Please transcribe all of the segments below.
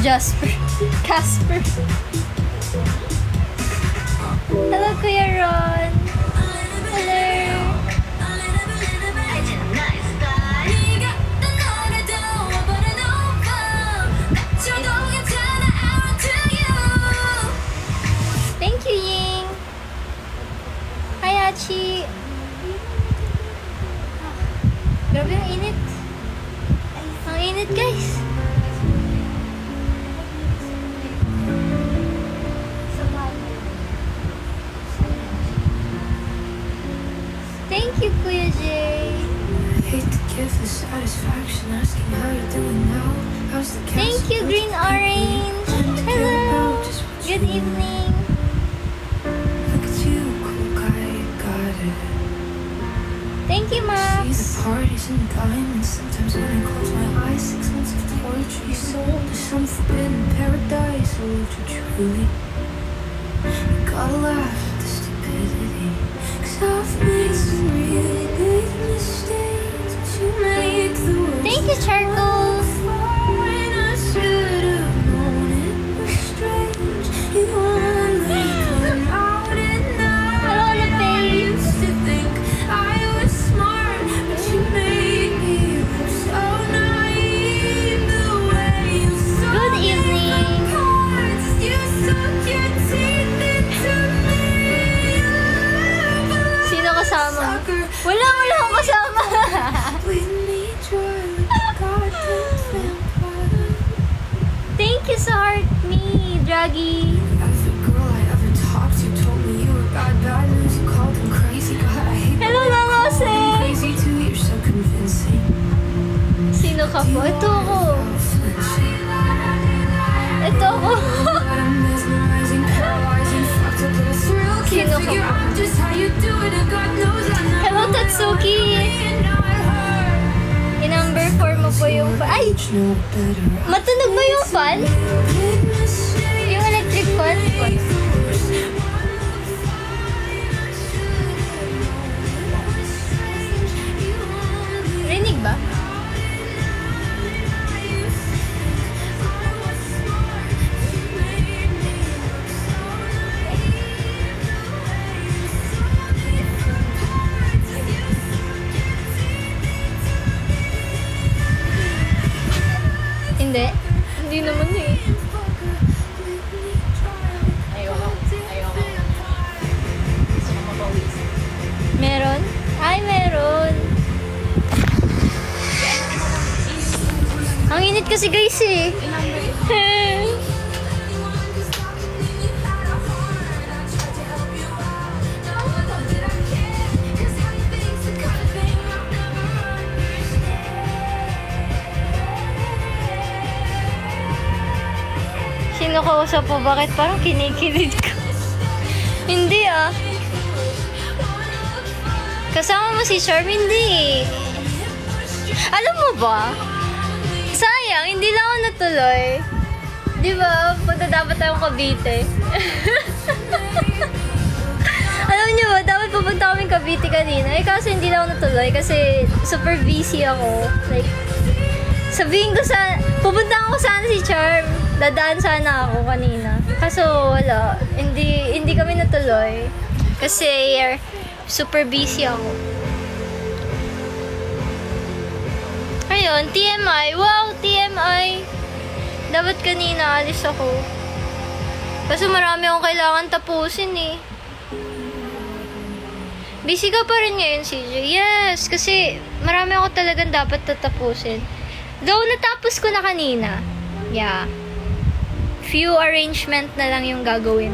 Jasper. Casper. Hello, Kuya Ron. Hello. Thank you, Ying. Hi, Achi. Grabe ang init. Ang init, guys. Thank you, Kuya Jay. Thank you, Green Orange. Hello. Good evening. Thank you, Max. Parties and diamonds. Sometimes when I close my eyes, 6 months of poetry sold to some forbidden paradise. I lived it truly. You gotta laugh at the stupidity. 'Cause I've made some really big mistakes, but you make the worst. Thank you, Charcoal. When I should have known it was strange. You only come out at night. Hello, I used to think I was smart, but you made me look so naive. The way you saw. Good evening. Cards, you sunk your teeth into me. Sino kasama? Wala akong kasama. Thank you so hard, me, Draggy. Hello, Lalose. Sino ka po? Ito ako. Ito ako. Sino ka po? Hello, Tatsuki. I-number 4 mo po yung fan. Ay! Matunog ba yung fan? Yung electric fan? Rinig ba? Hindi. Hindi naman eh. Ayoko. Gusto ko mapawis. Meron? Ay, meron. Ang init kasi guys eh. Sino kausap po? Bakit parang kinikilig ka? Hindi ah. Kasama mo si Charm? Hindi. Alam mo ba? Sayang, hindi lang ako natuloy. Di ba? Punta dapat tayong Cavite. Alam niyo ba? Dapat pupunta kaming Cavite kanina. Eh kaso hindi lang ako natuloy kasi super busy ako. Like, sabihin ko pupunta ako sana si Charm. Dadaan sana ako kanina. Kaso wala. Hindi kami natuloy. Kasi super busy ako. Ayun, TMI. Wow, TMI. Dapat kanina alis ako. Kasi marami akong kailangan tapusin eh. Busy ka pa rin ngayon, CJ. Yes, kasi marami ako talagang dapat tatapusin. Though natapos ko na kanina. Yeah. Few arrangement na lang yung gagawin.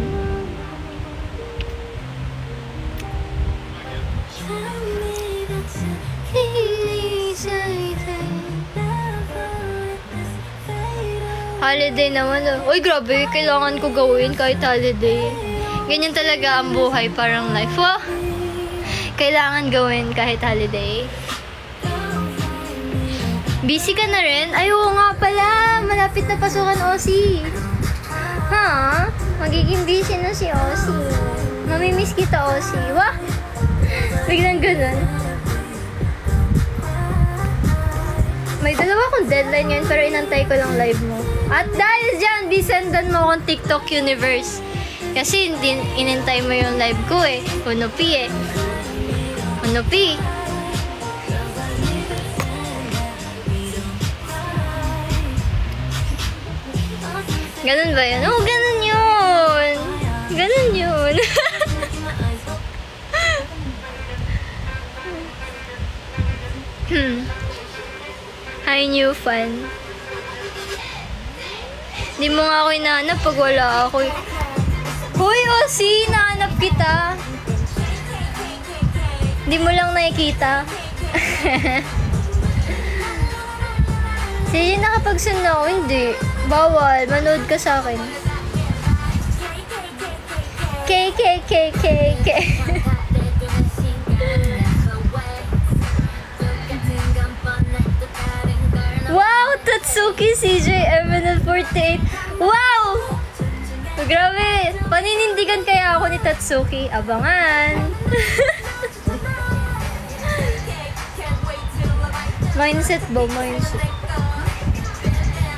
Holiday naman. Uy, grabe. Kailangan ko gawin kahit holiday. Ganyan talaga ang buhay. Parang life. Wow. Kailangan gawin kahit holiday. Busy ka na rin? Ay, oo nga pala. Malapit na pasukan, Ossie. Ha? Magiging busy na si Ossie. Mamimiss kita, Ossie. Wah! Biglang ganun. May dalawa akong deadline ngayon pero inantay ko lang live mo. At dahil dyan, bisendan mo akong TikTok universe. Kasi hindi inintay mo yung live ko eh. Unupi eh. Unupi. Ganun ba yun? Oh, ganun yun. Ganun yun. Hi, new fan. Hindi mo nga ako hinahanap pag wala ako. Hoy, Osi! Nahanap kita. Hindi mo lang nakikita. Sige, nakapag-send ako. Hindi. Bawal. Manood ka sa akin. K. Wow! Tatsuki CJ MNL48. Wow! Grabe! Paninindigan kaya ako ni Tatsuki. Abangan! Mindset ba? Mindset.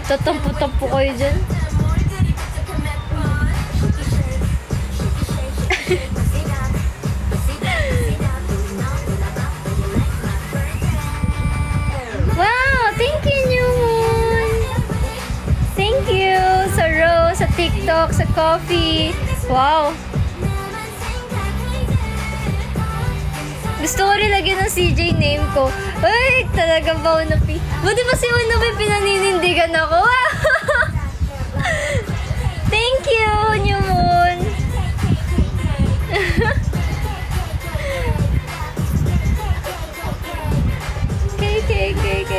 Tatampo-tampo kayo dyan. Wow! Thank you, New Moon! Thank you! Sa Rose, sa TikTok, sa coffee. Wow! Gusto ko rin lagyan ng CJ name ko. Ay, talaga ba Unupi? Buti ba si Unupi pinaninindigan ako? Thank you, New Moon! K.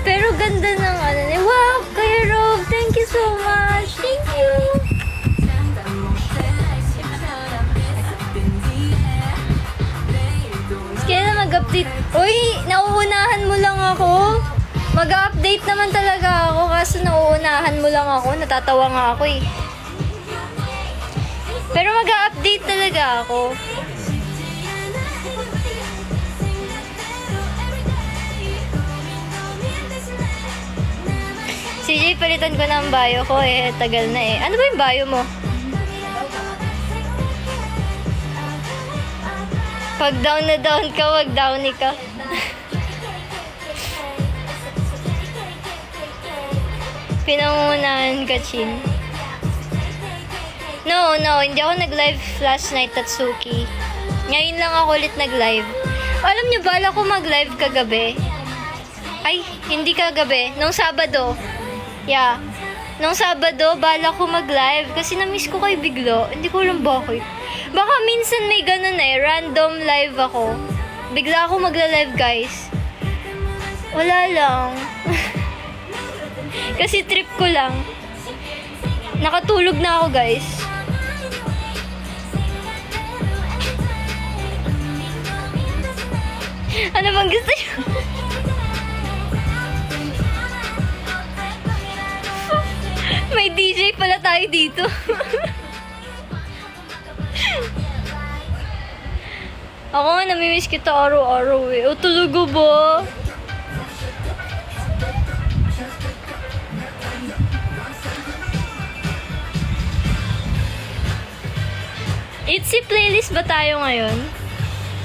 Pero ganda ng ano ni. Wow, Kuya Rob, thank you so much. Thank you. Kaya na mag-update. Uy, nauunahan mo lang ako. Mag-update naman talaga ako kaso nauunahan mo lang ako. Natatawa nga ako eh. Pero mag-update talaga ako. CJ, palitan ko na ang bio ko eh. Tagal na eh. Ano ba yung bio mo? Pag down na down ka, wag downy ka. Pinangunahan ka, Chin. No, hindi ako nag-live last night, Tatsuki. Ngayon lang ako ulit nag-live. Alam niyo, bala ko mag-live kagabi. Ay, hindi kagabi. Nung Sabado. Yeah. Nung Sabado, bala ko mag-live kasi na-miss ko kayo bigla. Hindi ko alam bakit. Baka minsan may ganun eh. Random live ako. Bigla ako magla-live, guys. Wala lang. Kasi trip ko lang. Nakatulog na ako, guys. Ano bang gusto niyo? May DJ pala tayo dito. Ako nga, namimiss kita araw-araw eh. O, talaga ba? Itsy playlist ba tayo ngayon?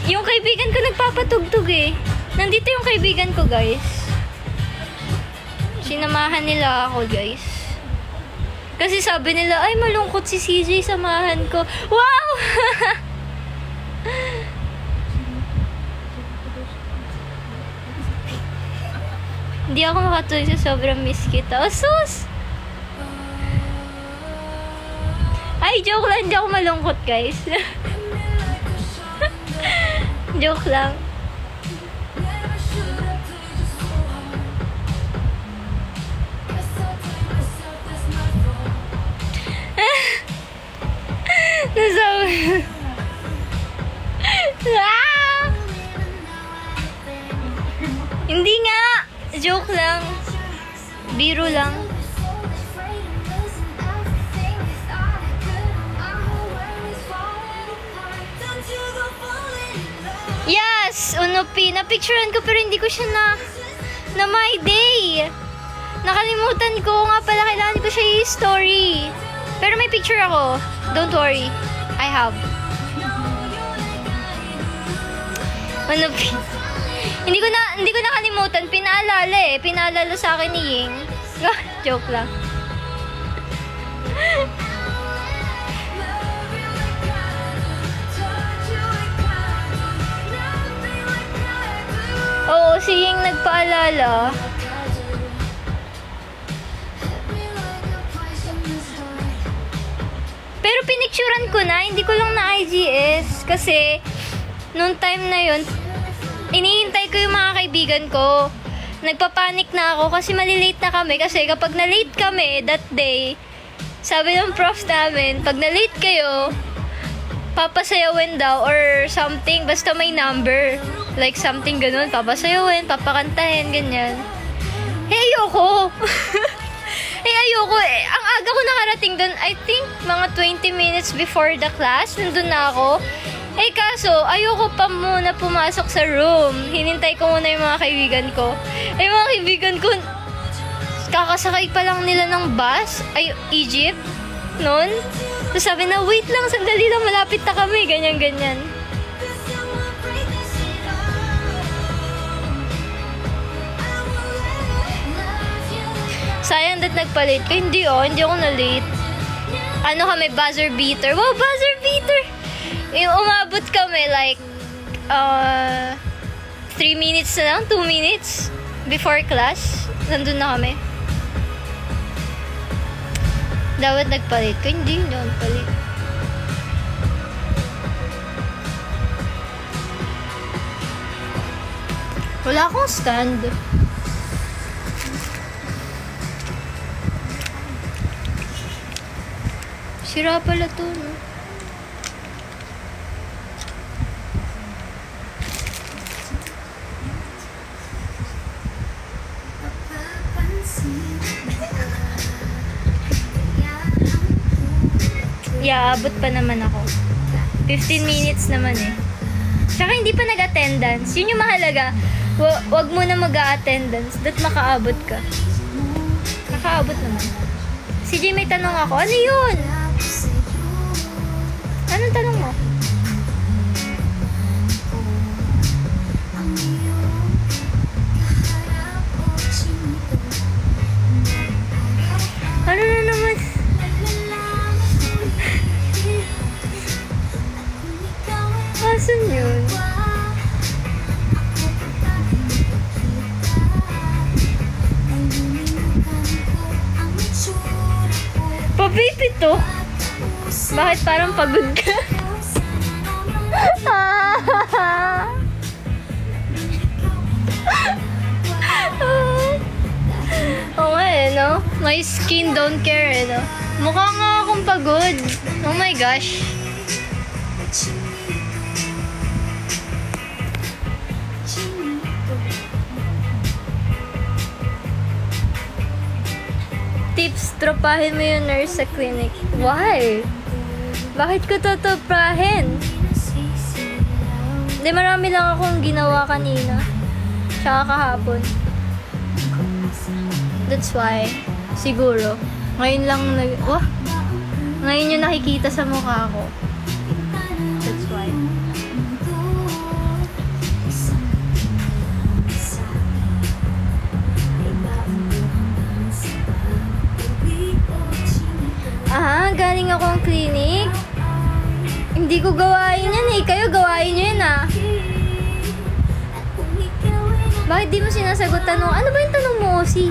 Yung kaibigan ko nagpapatugtog eh. Nandito yung kaibigan ko, guys. Sinamahan nila ako, guys. Kasi sabi nila, ay malungkot si CJ, samahan ko. Wow! Hindi ako makatuloy sa sobrang miss kita. Oh, sus! Ay, joke lang. Hindi ako malungkot, guys. Joke lang. Hindi nga. Joke lang. Biro lang. Yes! Unupi. Na-picturean ko pero hindi ko siya na my day. Nakalimutan ko nga pala, kailangan ko siya i-story. Pero may picture ako. Don't worry. I have. Ano, hindi ko nakalimutan. Pinaalala eh. Pinaalala sa akin ni Ying. Joke lang. Oo, si Ying nagpaalala. Pero pinicturan ko na, hindi ko lang na IGS. Kasi, nung time na yun, inihintay ko yung mga kaibigan ko. Nagpapanik na ako kasi malilate na kami. Kasi kapag na-late kami that day, sabi ng prof namin, pag na-late kayo, papasayawin daw or something. Basta may number. Like something ganun. Papasayawin, papakantahin, ganyan. Ayoko. Ayoko eh. Ang aga ko nakarating dun, I think, mga 20 minutes before the class, nandun na ako. Kaso, ayoko pa muna pumasok sa room. Hinintay ko muna yung mga kaibigan ko. Yung mga kaibigan ko, kakasakay pa lang nila ng bus, Egypt, noon. Tapos sabi na, wait lang, sandali lang, malapit na kami, ganyan-ganyan. Sayang that nagpa-late ko. Hindi ako na-late. Ano kami, buzzer beater. Wow, buzzer beater! Yung umabot kami like 3 minutes na lang, 2 minutes before class. Nandun na kami. Dapat nagpa-late ko. Hindi ako nagpa-late. Wala akong stand. Sira pala to, no? Yeah, abot pa naman ako. 15 minutes naman eh. Tsaka hindi pa nag-attendance. Yun yung mahalaga. Wag mo na mag-attendance. Dat makaabot ka. Nakaabot naman. Si Jay, may tanong ako. Ano yun? Anong tanong mo? Ano na naman? Asan yun? Pa-baby to? Bakit parang pagod ka? Oo nga eh, no? My skin don't care eh, no? Mukha nga akong pagod. Oh my gosh. Tips, tropahin mo yung nurse sa clinic. Why? Bakit ko totoprahin? Hindi, marami lang akong ginawa kanina. Tsaka kahapon. That's why. Siguro. Ngayon lang ngayon yung nakikita sa mukha ko. That's why. Galing akong clinic. Hindi ko gawain yan eh. Kayo gawain nyo yun ah. Bakit di mo sinasagot tanong? Ano ba yung tanong mo, Osi?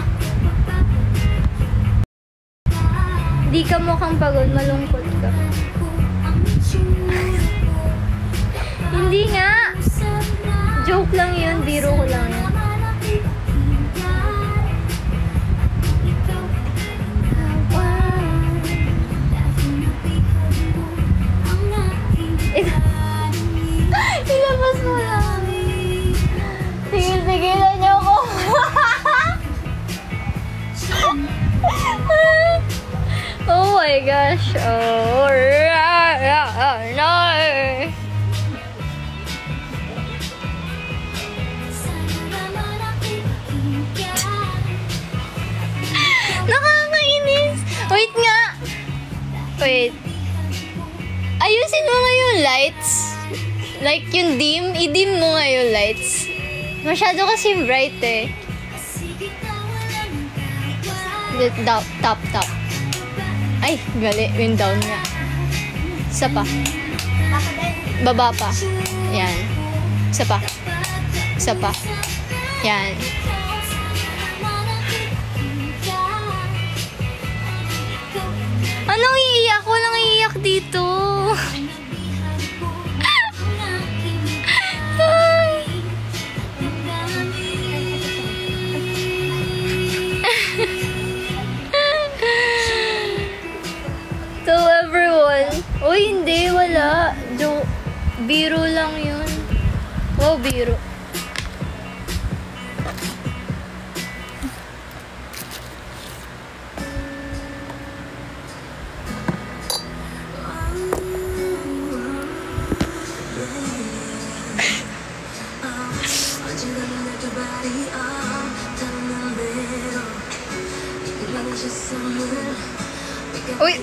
Di ka mukhang pagod, malungkot ka. Hindi nga. Joke lang yun, biro ko lang yun. Ilabas mo lang. Tigil-tigilan niyo ako. Oh my gosh. Oh, no. Wait. Ayusin mo nga yung lights. Like yung dim. I-dim mo nga yung lights. Masyado kasi bright eh. Top. Ay, gali. Yung down nga. Isa pa. Baba pa. Yan. Isa pa. Yan. Anong iiyak? Walang iiyak dito. To everyone. Uy, hindi. Wala. Biro lang yun. Wow, biro. Uy!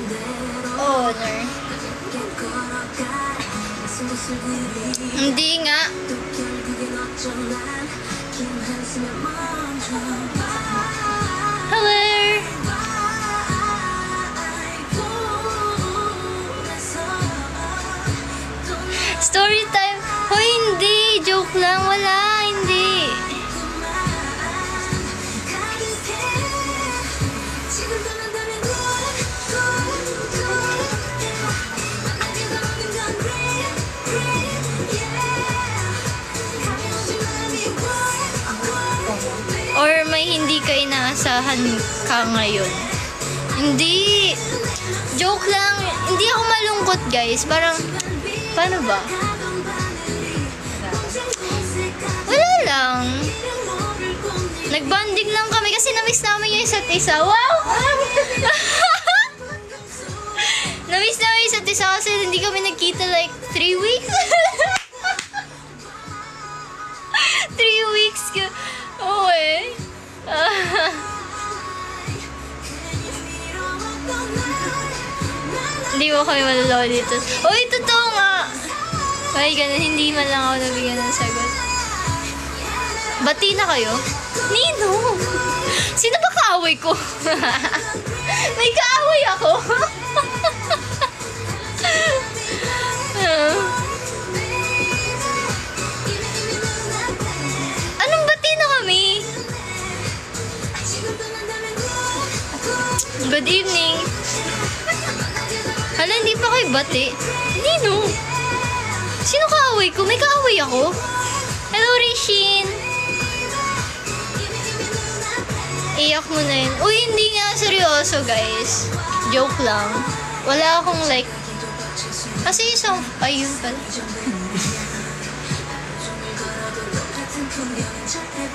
Honor. Hindi nga. Hello! Story time. Hoy, hindi. Joke lang. Wala. Hindi. Or may hindi ka inaasahan ka ngayon. Hindi. Joke lang. Hindi ako malungkot, guys. Parang, paano ba? Wala lang. Nagbanding lang kami kasi na-miss namin yung isa't isa. Wow! Na-miss namin yung isa't isa kasi hindi kami nagkita like 3 weeks. 3 weeks ka. Oo eh. Hindi mo kami malalawa dito. Uy, totoo nga. Ay, ganun. Hindi man lang ako nabigyan ng sagot. Bati na kayo? Nino! Sino ba kaaway ko? May kaaway ako. Anong bati na kami? Good evening. Hala, hindi pa kayo bati. Nino? Sino kaaway ko? May kaaway ako. Hello, Rishin. Iyak mo na yun. Uy, hindi nga seryoso, guys. Joke lang. Wala akong like... Kasi isang... Ayun pala.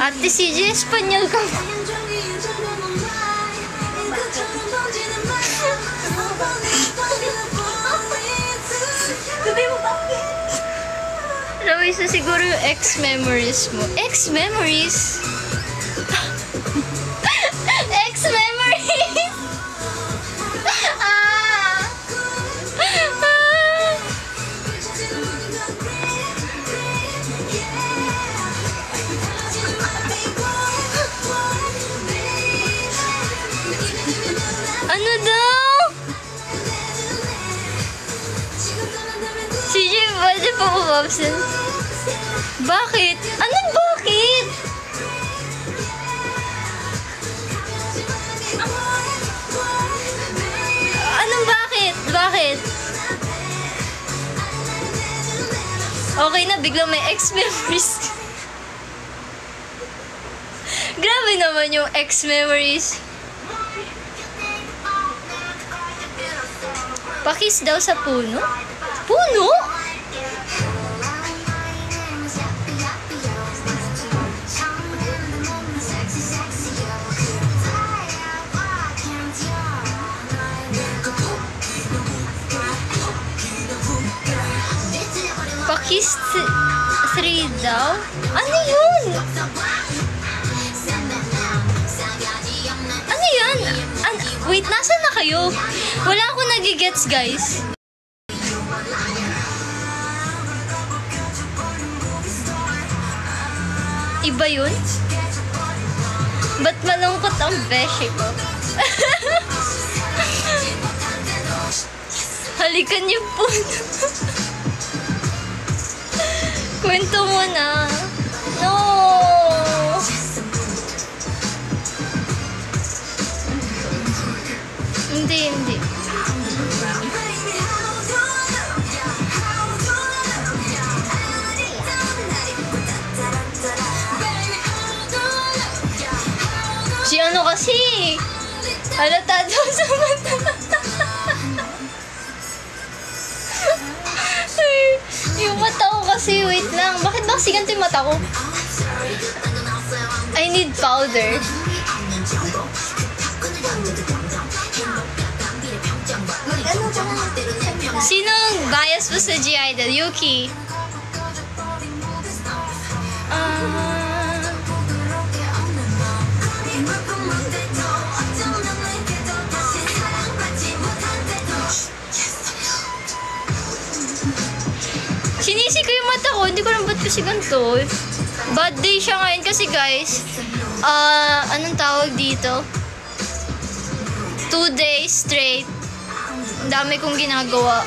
Ate CJ, Espanyol ka. Rawis na siguro yung ex-memories mo. Ex-memories? Ex-memories! Ano daw? CJ, pwede pa umabsent? Bakit? Anong bakit? Anong bakit? Bakit? Okay na, biglang may ex-memories. Grabe naman yung ex-memories. Pakis daw sa puno? Puno? Pakis 3 daw? Ano yun? Ano yun? Wait, nasaan na kayo? Wala akong nagigets, guys. Iba yun? Ba't malungkot ang beshi ko? Halikan niyo po. Kwento mo na. No! Hindi. Si ano kasi? Halata daw sa mata. Yung mata ko kasi, wait lang. Bakit ba kasi ganito yung mata ko? I need powder. Sinong bias mo sa G-Idol? Yuki. Sinisi ko yung mata ko. Hindi ko alam ba't kasi ganito. Bad day siya ngayon kasi guys. Anong tawag dito? 2 days straight. Ang dami kong ginagawa.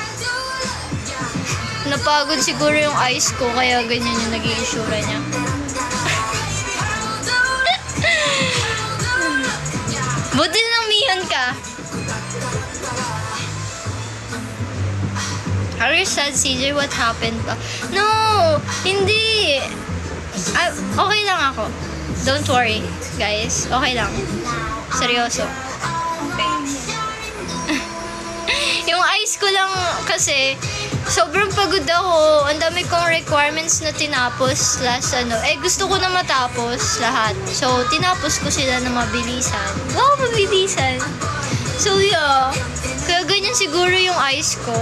Napagod siguro yung eyes ko. Kaya ganyan yung naging itsura niya. Buti lang mihan ka. Are you sad, CJ? What happened ba? No! Hindi! Okay lang ako. Don't worry, guys. Okay lang. Seryoso. Yung eyes ko lang kasi, sobrang pagod ako. Ang dami kong requirements na tinapos last ano. Gusto ko na matapos lahat. So, tinapos ko sila na mabilisan. Wow, mabilisan! So, yeah. Kaya ganyan siguro yung eyes ko.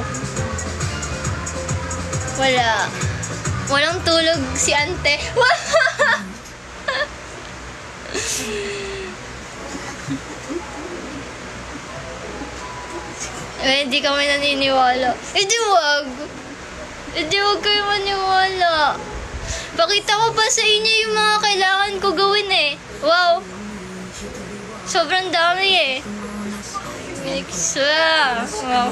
Walang tulog si ante. Hindi kami naniniwala. Hindi wag kayo maniwala. Pakita ko pa sa inyo yung mga kailangan ko gawin eh. Wow. Sobrang dami eh. Wow.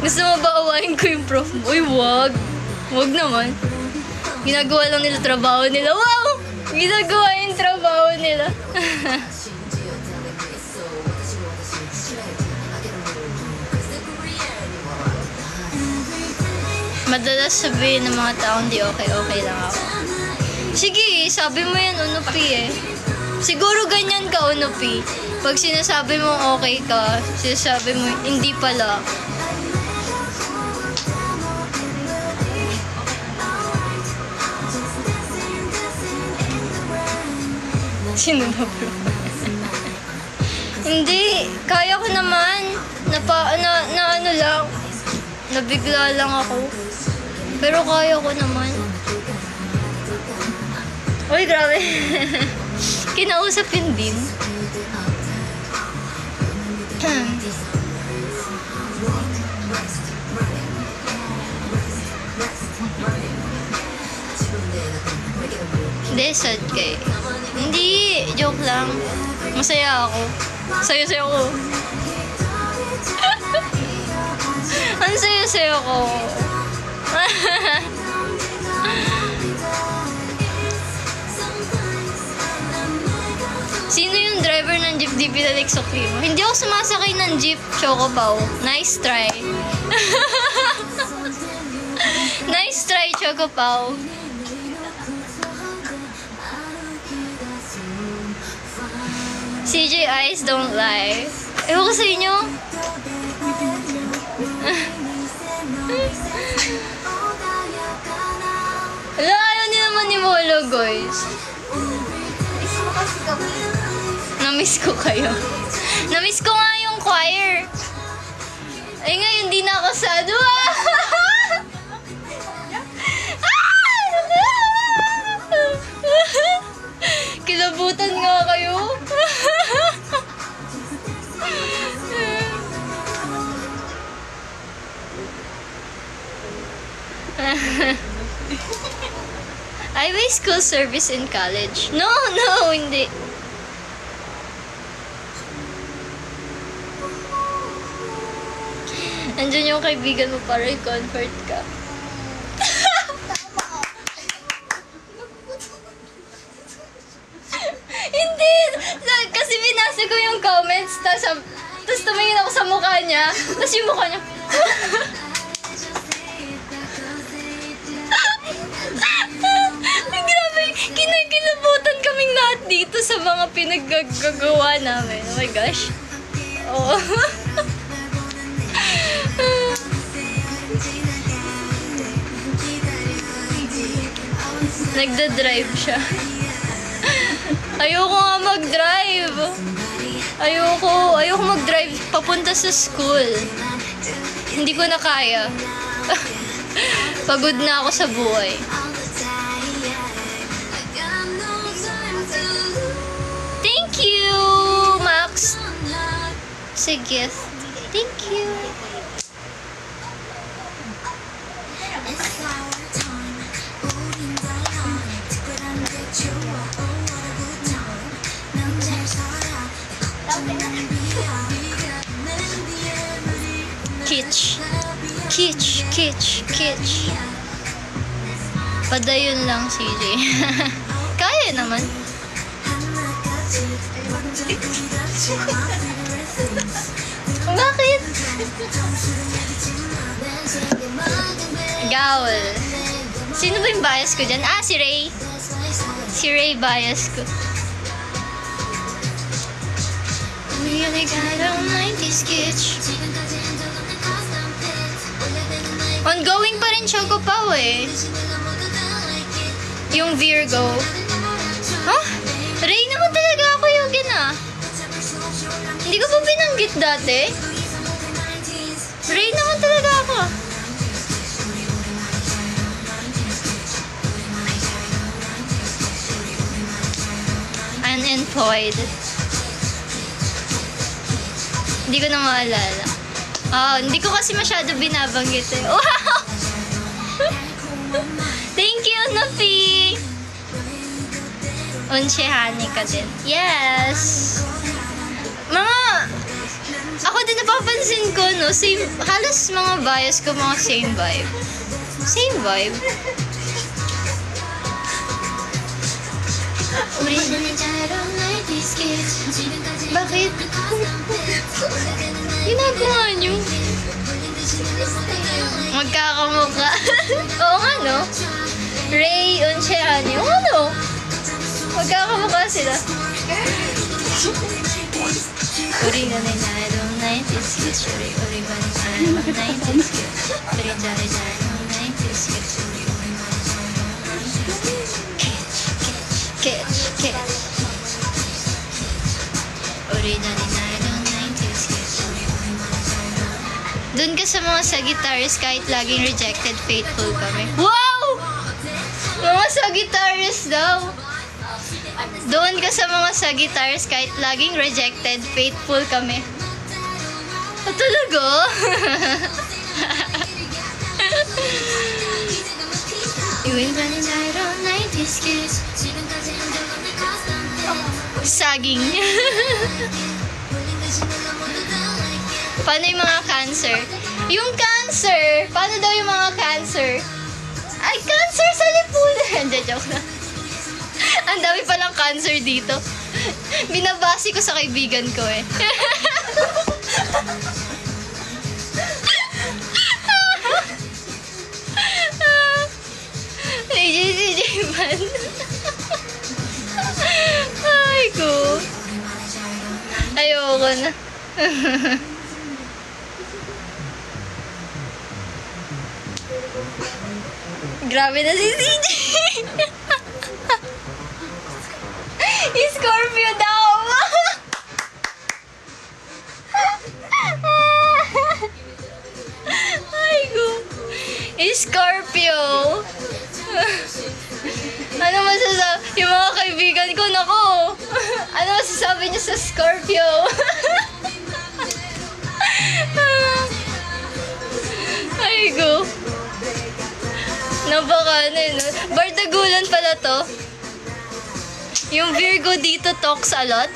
Gusto mo ba awahin ko yung prof mo? Uy, wag. Wag naman. Ginagawa lang nila trabaho nila. Wow! Ginagawa yung trabaho nila. Madalas sabihin ng mga tao, hindi okay lang ako. Sige, sabi mo yan, unupi eh. Siguro ganyan ka, unupi. Pag sinasabi mo okay ka, sinasabi mo hindi pala. Sino ba bro? Hindi, kaya ko naman. Na ano lang. Nabigla lang ako. Pero kaya ko naman. Uy, grabe. Kinausapin din. Hindi, sad kay. Hindi, joke lang. Masaya ako. Saya-saya ko. Ang saya-saya ko. Sino yung driver ng jeep di pinaliksok mo? Hindi ako sumasakay ng jeep, Chocopaw. Nice try. Nice try, Chocopaw. CJ eyes don't lie. Ewan ko sa inyo. Wala, ayaw nila maniwala, guys. Na Na-miss ko kayo. Na-miss ko nga yung choir. Ay, ngayon di na ako sad. Kilabutan nga kayo. I may school service in college. No, hindi. Andiyan yung kaibigan mo para i-comfort ka. Hindi! Kasi binasa ko yung comments, tapos tumingin ako sa mukha niya, tapos yung mukha niya, grabe, kinakilabutan kaming lahat dito sa mga pinaggagawa namin. Oh my gosh. Oh. Nagda-drive siya. Ayoko nga mag-drive. Ayoko mag-drive papunta sa school. Hindi ko na kaya. Pagod na ako sa buhay. Thank you, Max. Sige. Thank you. Kitsch. Padayon lang, CJ. Kaya naman. Bakit? Gaul. Sino ba yung bias ko dyan? Si Ray. Si Ray bias ko. Really got a 90s kitsch. Ongoing pa rin Choco Pao eh. Yung Virgo. Huh? Ray naman talaga ako yung Hindi ko pa binanggit dati. Ray naman talaga ako. Unemployed. Hindi ko na maalala. Hindi ko kasi masyado binabanggit eh. Wow! Thank you, Nafi! Unchehani ka din. Yes! Ako din napapansin ko, no? Halos mga bias ko, mga same vibe. Same vibe. Bakit? Ginagawa niyo? Magkakamukha. Oo nga, no? Ray, Unchehani. Oo nga, no? Magkakamukha sila. Uri nga na inayadong 90s kids. Uri ba na inayadong 90s kids. Uri jari-jari ng 90s kids. Kitsch. Uri jari-jari ng 90s kids. Doon ka sa mga Sagittarius kahit laging rejected, faithful kami. Wow! Mga Sagittarius daw. Doon ka sa mga Sagittarius kahit laging rejected, faithful kami. Talaga? Saging. Paano yung mga Cancer? Yung Cancer! Paano daw yung mga Cancer? Ay, Cancer sa lipunan! Joke na. Ang dami palang Cancer dito. Binabasi ko sa kaibigan ko eh. CJ man. Ay ko. Ayoko na. Grabe na si CJ. Scorpio daw. Scorpio. Ano masasabi? Yung mga kaibigan ko, nako. Ano masasabi niyo sa Scorpio? Ay, go. Napaka, ano yun. Bardagulan pala to. Yung Virgo dito talks a lot.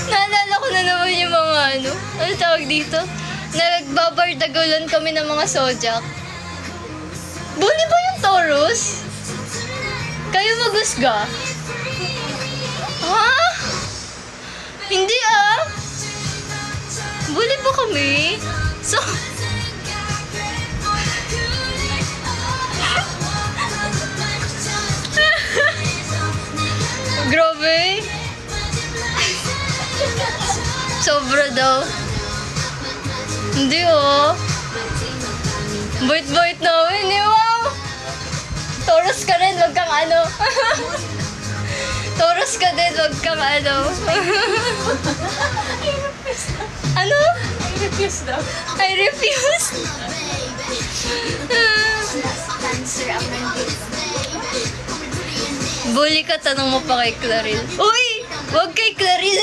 Naalala ko na naman yung mga ano tawag dito? Nagbabardagulan kami ng mga zodiac. Bully ba yung Taurus? Kayo magusga? Ha? Hindi Bully ba kami? So, grabe. Sobra daw. Hindi Bait-bait namin wow. Taurus ka rin, wag kang ano. Taurus ka din, wag kang ano. Ano? I refuse daw. I refuse. Cancer ang nandito. Bully ka, tanong mo pa kay Claril. Uy! Wag kay Claril.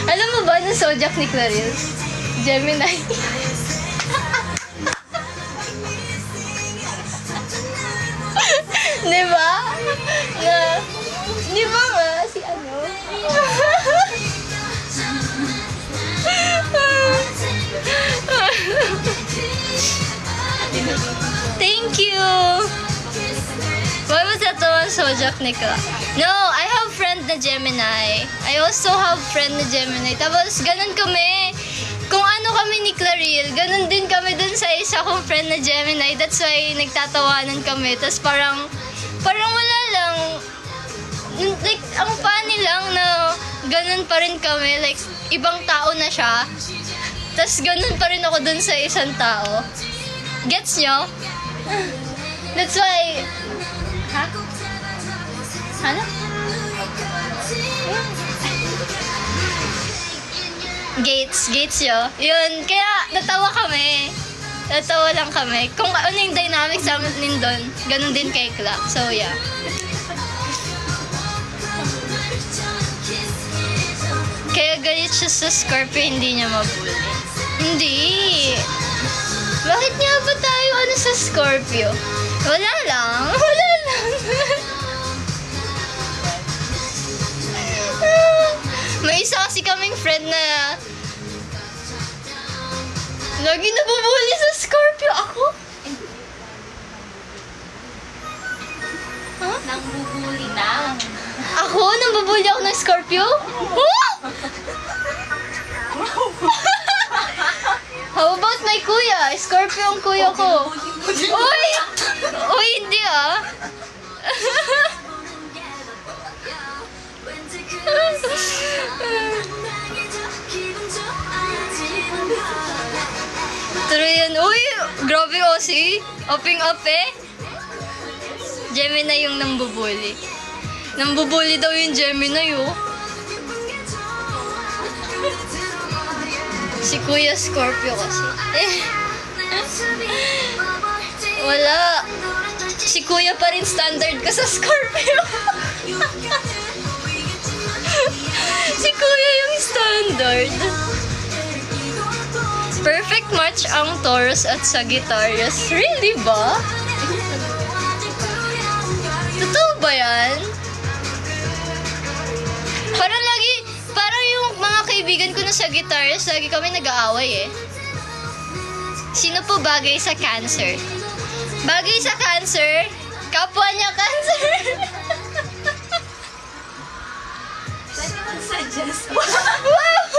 Alam mo ba na zodiac ni Claril? Gemini. Diba? Diba nga? Si ano? Thank you! Why was that the one zodiac ni Claril? No, I have friend na Gemini. I also have friend na Gemini. Tapos, ganun kami. Kung ano kami ni Claril, ganun din kami dun sa isa kong friend na Gemini. That's why nagtatawanan kami. Tapos parang wala lang. Like, ang funny lang na ganun pa rin kami. Like, ibang tao na siya. Tapos ganun pa rin ako dun sa isang tao. Gets nyo? That's why... Ha? Ano? Gates yun. Yun, kaya natawa kami. Natawa lang kami. Kung ano yung dynamics namin doon, ganun din kay Clark. So, yeah. Kaya galit siya sa Scorpio, hindi niya mabuli. Hindi. Bakit nga ba tayo sa Scorpio? Wala lang. May isa kasi kaming friend na lagi nabubuli sa Scorpio. Ako? Huh? Nangbubuli na. Ako? Nambubuli ako ng Scorpio? Huh? How about my kuya? Scorpio ang kuya ko. Uy! Uy, hindi True yan. Uy! Grabe Osi. Oping up Gemini yung nambubuli. Nambubuli daw yung Gemini Si Kuya Scorpio kasi. Wala. Si Kuya pa rin standard ka sa Scorpio. Si Kuya yung standard. Perfect match ang Taurus at Sagittarius. Really ba? Totoo ba yan? Parang yung mga kaibigan ko na Sagittarius, lagi kami nag-aaway Sino po bagay sa Cancer? Bagay sa Cancer? Kapwa niya Cancer? Pwede mag-suggest. Wow!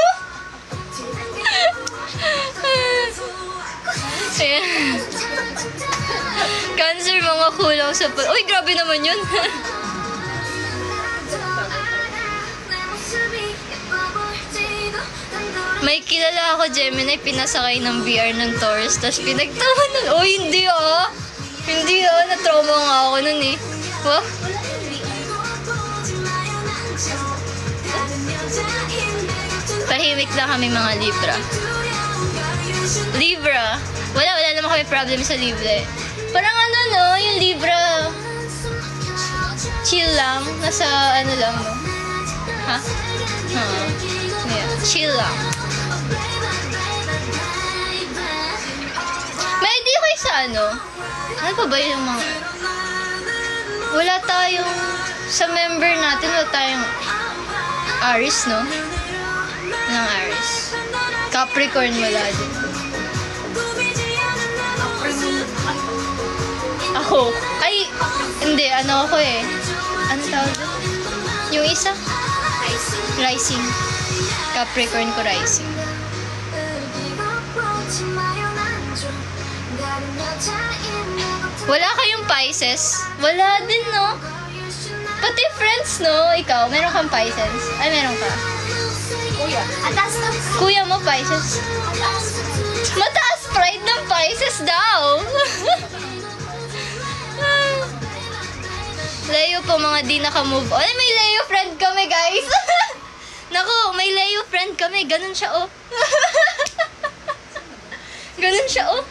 Cancer, mga kulang sa... Uy, grabe naman yun. May kilala ako, Gemini, pinasakay ng VR ng Taurus, tapos pinagtawanan. Oh, hindi Hindi na-trauma nga ako nun eh. Wow. Tahimik lang kami mga Libra. Libra. Wala naman kami problem sa Libra. Parang ano no, yung Libra. Chill lang. Nasa ano lang no. Ha? Yeah. Chill lang. May idea kayo sa ano? Ano pa ba yung mga... Wala tayong... Sa member natin, wala tayong... Aries, no? Ng Aries. Capricorn wala din. Ako. Ay! Hindi, ano ako eh. Ano tawag doon? Yung isa? Rising. Capricorn ko rising. Wala kayong Pisces? Wala din, no? Pati friends, no? Ikaw, meron kang Pisces? Ay, meron ka. Kuya. Atas na. Kuya mo, Pisces? Mataas pride ng Pisces daw. Leo po, mga di naka-move on. Ay, may Leo friend kami, guys. Naku, may Leo friend kami. Ganun siya, oh. Ganun siya, oh.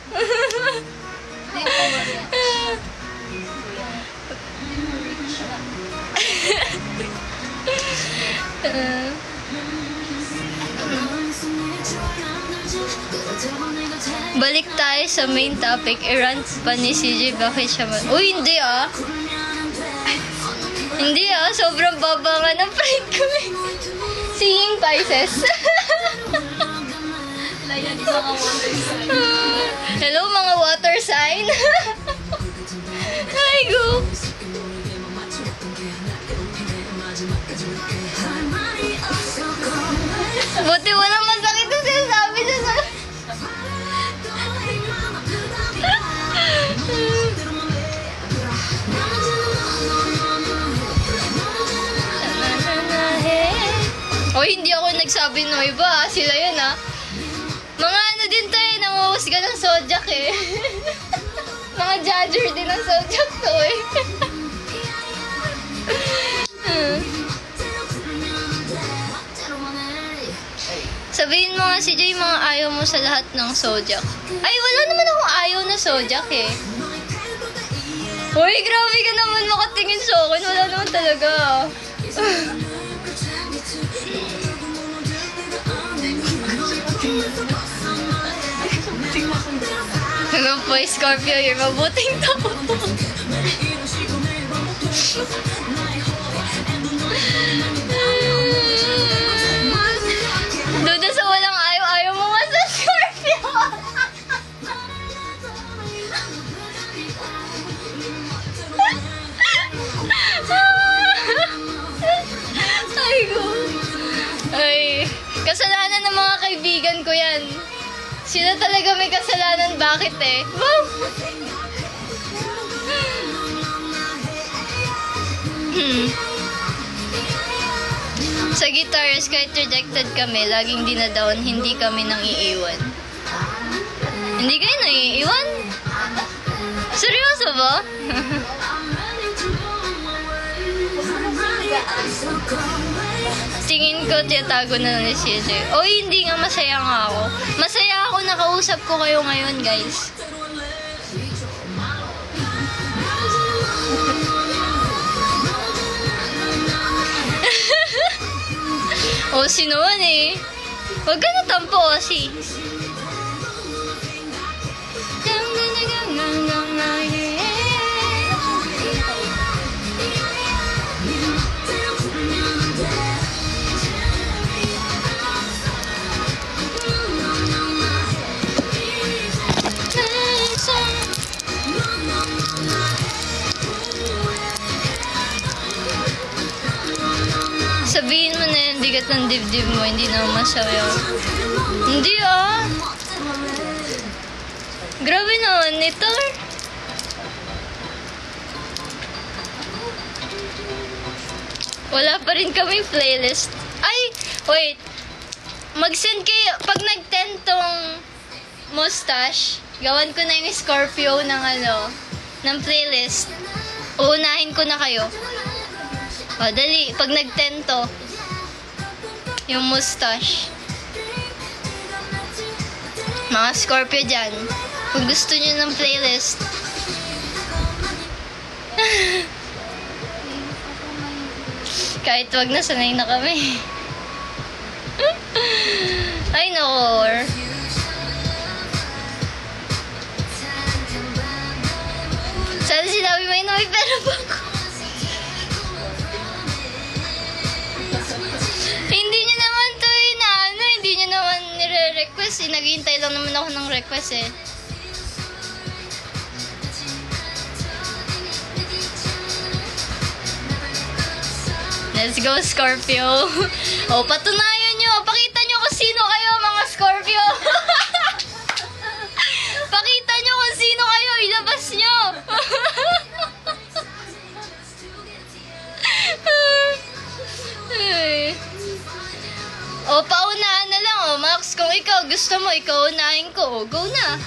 Balik tayo sa main topic. I-rant pa ni CJ. Bakit siya man... Uy, hindi ah. Hindi ah. Sobrang baba nga ng pride ko eh. Seeing Pisces. Hello mga water sign. Ay go. Buti walang masakit na sinasabi niya sa... Oy, hindi ako nagsabi no iba. Sila yun ah. Mga ano din tayo, nanguhusga ng zodiac eh. Mga judger din ng zodiac to eh. Sabihin mo nga si Jay, mga ayaw mo sa lahat ng zodiac. Ay, wala naman akong ayaw na zodiac eh. Uy, grabe ka naman makatingin sa akin. Wala naman talaga. Hello po, Scorpio, you're mabuting tao. Duda sa walang ayaw mo nga sa Scorpio. Ay, go. Ay, kasalanan ng mga kaibigan ko yan. Sila talaga may kasalanan. Bakit eh? Wow! Sa guitarist, kahit rejected kami, laging dinadown, hindi kami nang iiwan. Hindi kayo nang iiwan? Seryoso ba? Tingin ko, tiyatago na ni CJ. Oy, hindi nga, masaya nga ako. Masaya ako, nakausap ko kayo ngayon, guys. O, sino man eh. Huwag ka natampo, Osi. Sabihin mo na yung bigat ng dibdib mo, hindi na masayaw. Hindi ah. Grabe naman ito. Wala pa rin kaming playlist. Ay, wait. Mag-send kayo, pag nag-10 tong mustache, gawan ko na yung Scorpio ng ano, ng playlist. Uunahin ko na kayo. O, dali. Pag nag-10 to, yung mustache. Mga Scorpio dyan. Kung gusto nyo ng playlist. Kahit wag na, sanay na kami. Ay, nako. Sana sinabi mo yun, may pera ba ako? Hindi nyo naman to hindi nyo naman nire-request eh. Naghihintay lang naman ako ng request eh. Let's go, Scorpio. O, patunayan nyo. Pakita nyo kung sino kayo, mga Scorpio. Pakita nyo kung sino kayo. Ilabas nyo. O, paunahan na lang. O, Max, kung ikaw gusto mo, ikaw unahin ko. O, go na.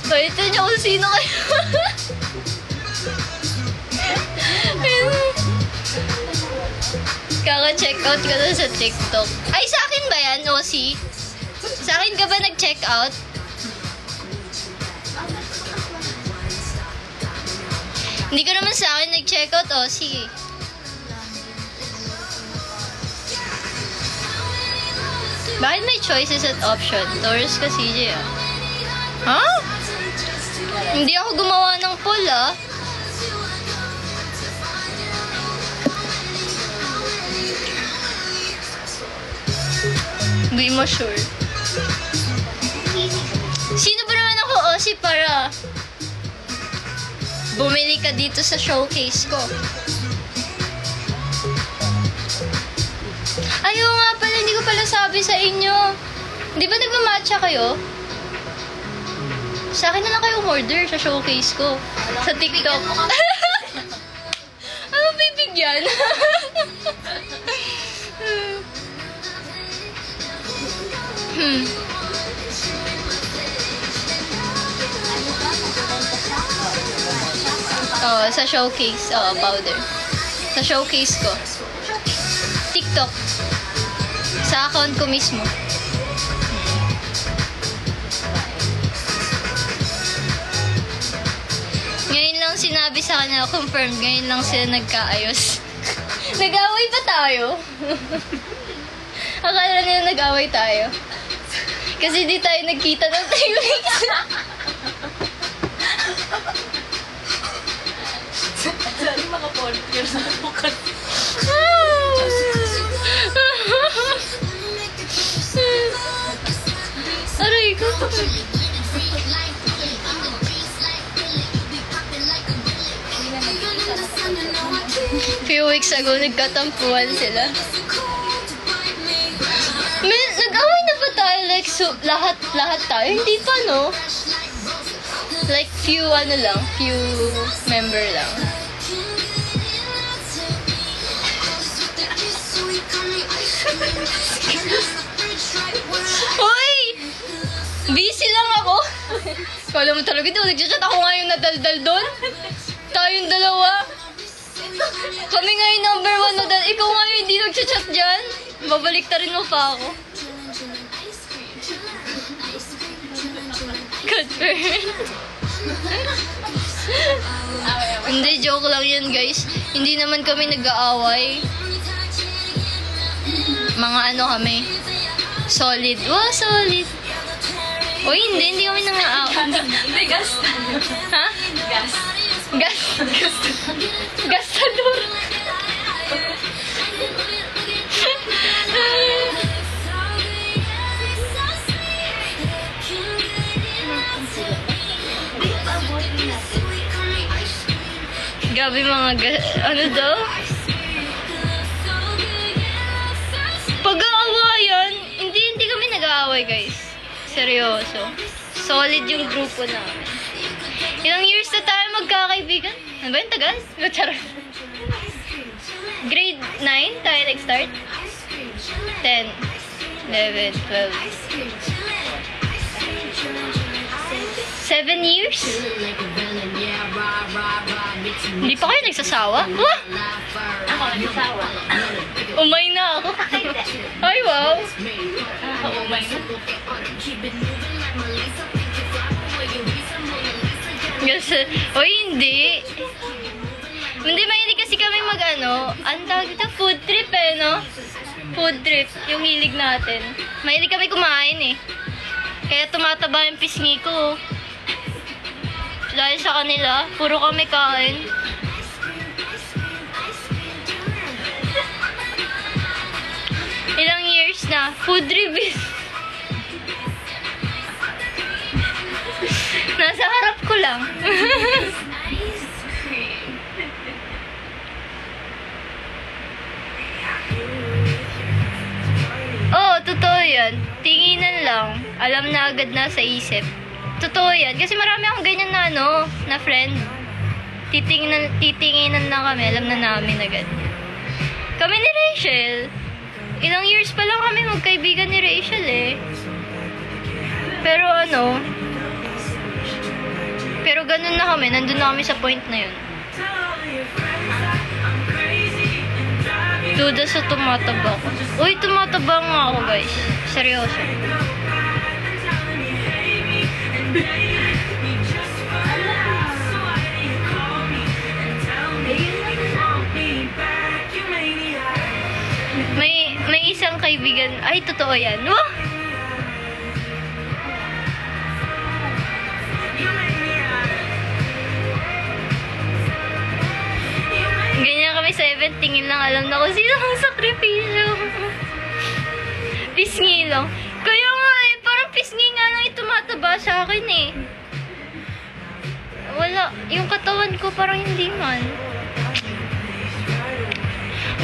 Pakita nyo kung sino kayo. Kaka-check out ko na sa TikTok. Ay, sa akin ba yan, Osi? Sa akin ka ba nag-check out? Hindi ka naman sa akin nag-check out, Osi. Bakit may choices at option? Taurus ka, CJ, ah. Huh? Hindi ako gumawa ng poll, ah. Hindi mo sure. Sino ba naman ako, Osi, para bumili ka dito sa showcase ko? Ayaw nga pala, hindi ko pala sabi sa inyo. Di ba nagmamatcha kayo? Sa akin na lang kayo umorder sa showcase ko. Sa TikTok. Ano bibigyan? Oh, sa showcase. Oh, powder. Sa showcase ko. TikTok. Sa account ko mismo. Ngayon lang sinabi sa kanila, confirmed, ngayon lang sila nagkaayos. Nag-away ba tayo? Akala nila nag-away tayo. Kasi di tayo nagkita ng 3 weeks. Saan yung mga volunteers na bukas? Aray ko. Few weeks ago, nagkatampuhan sila. Nag-away na ba tayo? Like, so, lahat tayo? Hindi pa, no? Like, few member lang. Hoy! Busy lang ako. Kala mo talaga, di ba nag-chat ako ngayon nadaldal doon? Tayong dalawa. Kami ngayon number 1 na dal. Ikaw ngayon hindi nag-chat dyan. Babalik ta rin mo pa ako. Good friend. Hindi, joke lang yun, guys. Hindi naman kami nag-aaway. Mga ano kami. Solid. Wow, solid. O hindi kami nang-aaway. Hindi, gas. Ha? Gas. Gas. Gastador. Grabe ano daw? Pag-aawayan, hindi kami nag-aaway, guys. Seryoso. Solid yung grupo namin. Ilang years na tayo magkakaibigan? Ano ba yung tagal? Charot. Grade 9 tayo nag-start? 10. 11, 12. 7 years? Hindi pa kayo nagsasawa? Wah! Ako, nagsasawa. Umay na ako. Ay, wow. Umay na. Kasi, oy, hindi. Hindi, mahilig kasi kami ang tawag dito, food trip no? Food trip, yung hilig natin. Mahilig kami kumain Kaya tumataba yung pisngi ko. Dahil sa kanila, puro kami kain. Ilang years na, food review. Nasa harap ko lang. Oo, totoo yan. Tinginan lang. Alam na agad na sa isip. Totoo yan. Kasi marami akong ganyan na na friend. Titinginan lang kami. Alam na namin agad. Kami ni Rachel. Ilang years pa lang kami magkaibigan ni Rachel Pero Pero ganun na kami. Nandun na kami sa point na yun. Duda sa tumataba ko. Uy, tumataba nga ako, guys. Seryoso. May isang kaibigan. Ay, totoo yan. Wah! Ganyan kami 7, tingin lang alam na kung sino ang sakripisyo. Pisngi lang. Kaya nga parang pisngi nga lang tumataba sa akin Wala, yung katawan ko parang hindi man.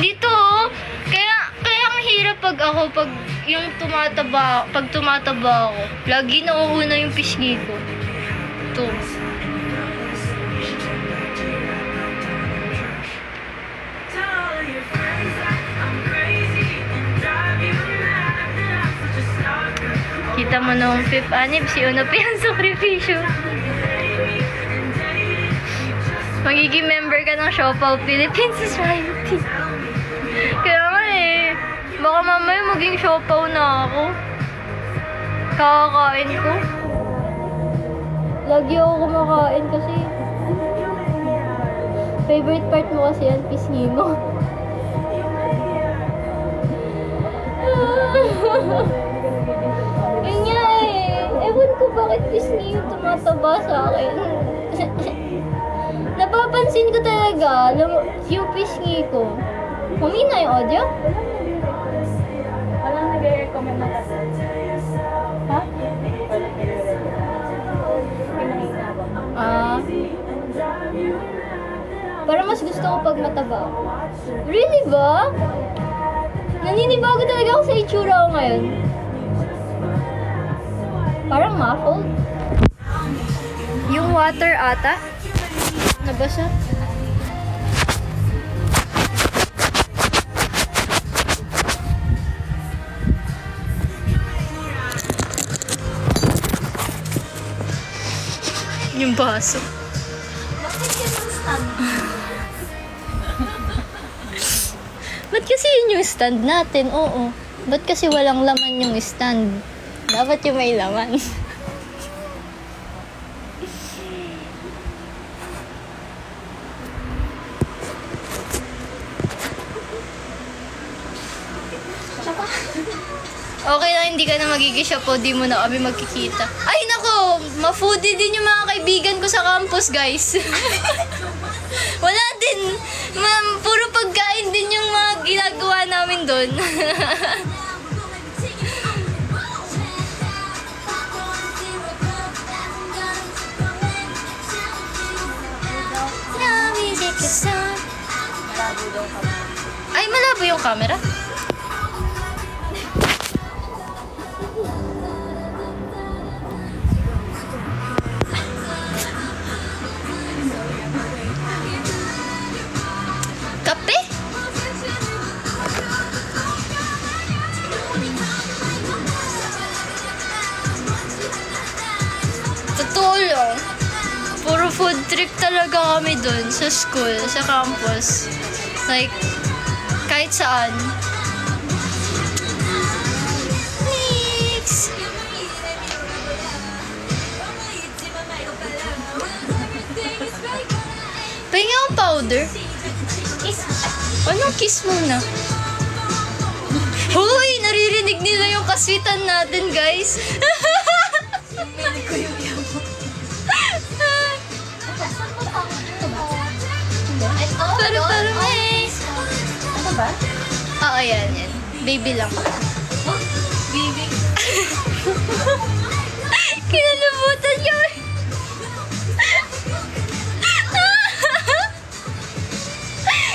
Dito kaya ang hirap pag yung tumataba ako, lagi nauuna yung pisngi ko. Ito. Kita mo nung 5th anib, si Uno pa yung sakripisyo. Magiging member ka ng Siopaw Philippine Society. Kaya nga baka mamaya maging siopaw na ako. Kakakain ko. Lagi ako kumakain kasi favorite part mo kasi yan, pisngi mo. Yun nga ewan ko bakit pisngi yung tumataba sa akin. Napapansin ko talaga yung pisngi ko. Humina yung audio? Walang nag-recommend na kasi. Ha? Parang mas gusto ko pag mataba. Really ba? Naninibago talaga ako sa itsura ko ngayon. Parang muffled. Yung water ata. Nabasa? Yung baso. Bakit yun yung stand? Ba't kasi yun yung stand natin? Oo. Ba't kasi walang laman yung stand? Dapat yung may laman. Okay lang, hindi ka na magigisyapo, di mo na kami magkikita. Ay, nako! Ma-foodie din yung mga kaibigan ko sa campus, guys. Wala din. Puro pagkain din yung mga ginagawa namin doon. Ay, malabo yung camera? Kape? strict talaga kami dun sa school, sa campus. Like, kahit saan. Next! Pahinga akong powder. Anong kiss muna? Hoy! Naririnig nila yung kaswitan natin, guys. Pero eh. Ano ba? Oo, yan. Baby lang. Baby. Kinalabutan yun.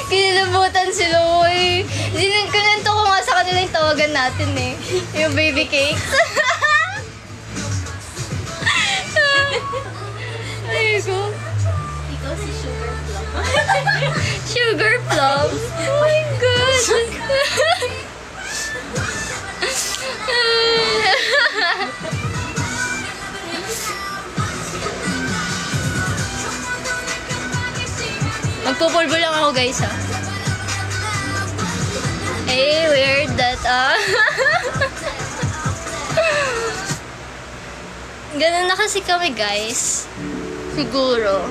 Kinalabutan sila, oy. Kinanto ko nga sa kanila yung tawagan natin eh. Yung baby cakes. Ay ko. Ikaw si Sugar Plum. Sugar plum. Oh my God. Magpupulbo lang ako, guys, ha. Eh, weird that, Ganun na kasi kami, guys. Siguro.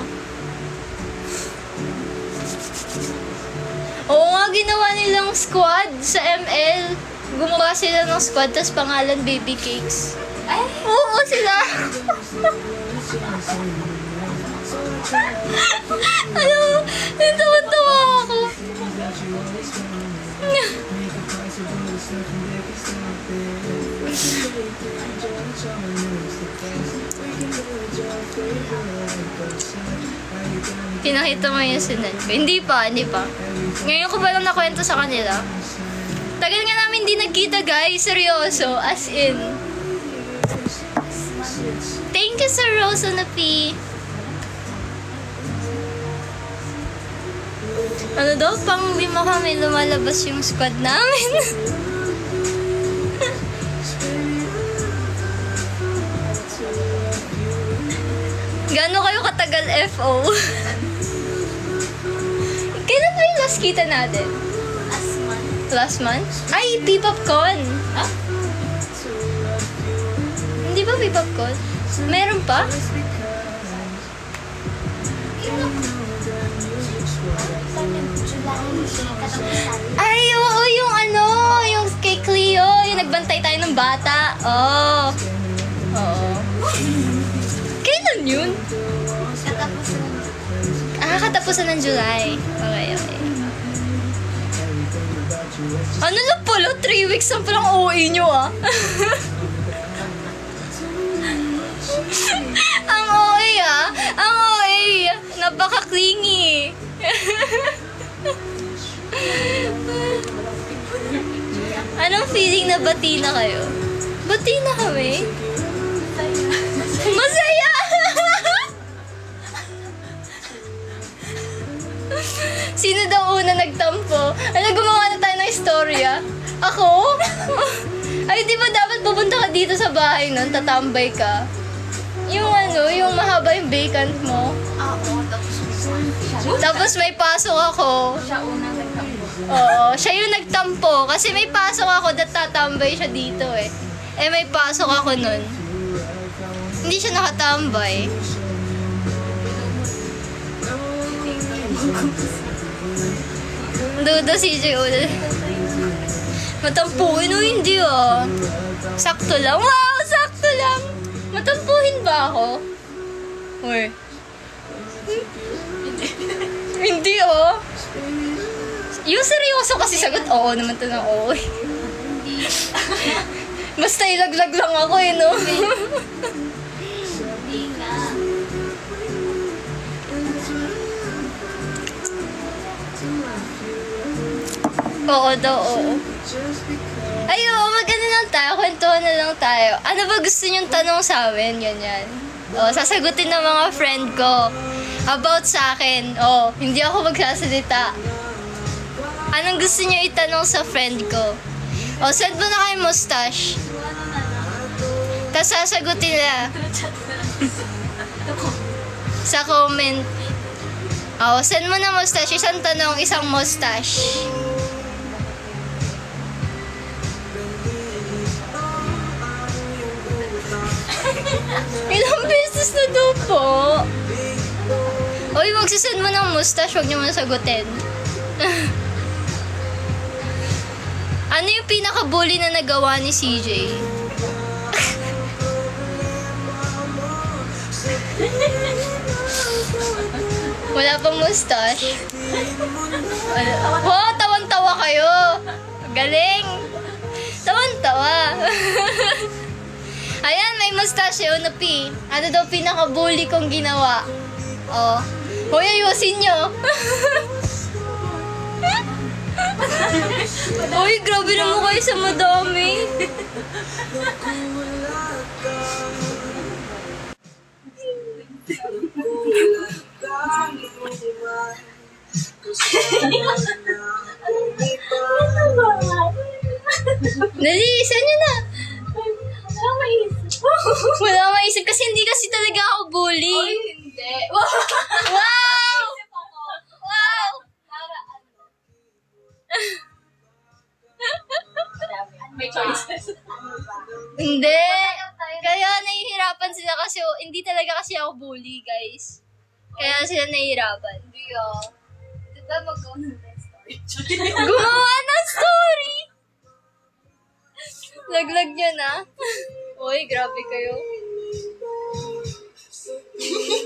Oo nga, ginawa nilang squad sa ML. Gumawa sila ng squad, tas pangalan Baby Cakes. Ay! Oo, sila. Ano? Natawa-tawa ako. Pinakita mo yung sinan ko. Hindi pa. Ngayon ko pa lang nakwento sa kanila. Tagal nga namin hindi nagkita, guys. Seryoso. As in. Thank you, Sir Rosa na P. Ano daw, pang 5 kami lumalabas yung squad namin. Gano'n kayo katagal FO? Kailan ba yung last kita natin? Last month? Ay, P-Popcon! Ah? Hindi ba P-Popcon? Meron pa? Ay, oo, yung yung kay Cleo, yung nagbantay tayo ng bata. Oo. Kailan yun? Katapusan ng July. Okay. Ano lang pala? 3 weeks lang palang OA nyo, Ang OA, Ang OA. Napaka-clingy. Anong feeling na bati na kayo? Bati na kami? Masaya! Sino daw una nagtampo? Ano, gumawa na tayo ng istorya? Ako? Ay, di ba dapat pupunta ka dito sa bahay nun? Tatambay ka? Yung yung mahaba yung vacant mo. Oo, Tapos may pasok ako. siya unang nagtampo. Oo, siya yung nagtampo. Kasi may pasok ako, tatambay siya dito eh. Eh, may pasok ako nun. Hindi siya nakatambay. Duda CJ ulit. Matampuhin o hindi Sakto lang. Wow, sakto lang. Matampuhin ba ako? Uy. Hindi Yung seryoso kasi sagot, oo naman to ng oo. Basta ilaglag lang ako no? Hindi nga. Oo daw, oo. Ay, mag-ano lang tayo, kwentuhan na lang tayo. Ano ba gusto niyong tanong sa amin? Ganyan. Sasagutin ng mga friend ko. About sa akin. Hindi ako magsasalita. Anong gusto niyo itanong sa friend ko? Send mo na kayo mustache. Tapos sasagutin nila. Sa comment. Oh, send mo na mustache. Isang tanong, isang mustache. Ilang beses na daw po? Uy, magsisend mo ng mustache. Huwag niyo mo sagutin. Ano yung pinaka-bully na nagawa ni CJ? Wala pang mustache. Oh, tawan-tawa kayo. Galing. Tawan-tawa. Ayan, may mustache yun na P. Ano daw pinaka-bully kong ginawa? Oh. Hoy, ayusin nyo. Uy, grabe naman kayo sa madami. Dali, isa nyo na. Wala akong maisip kasi hindi kasi talaga ako bully. Oy, hindi. Wow! Wow! May choices. Hindi. Kaya nahihirapan sila kasi hindi talaga kasi ako bully, guys. Kaya sila nahihirapan. Hindi Diba mag-go ng story? Gumawa ng story! Laglag niya na. Uy, grabe kayo.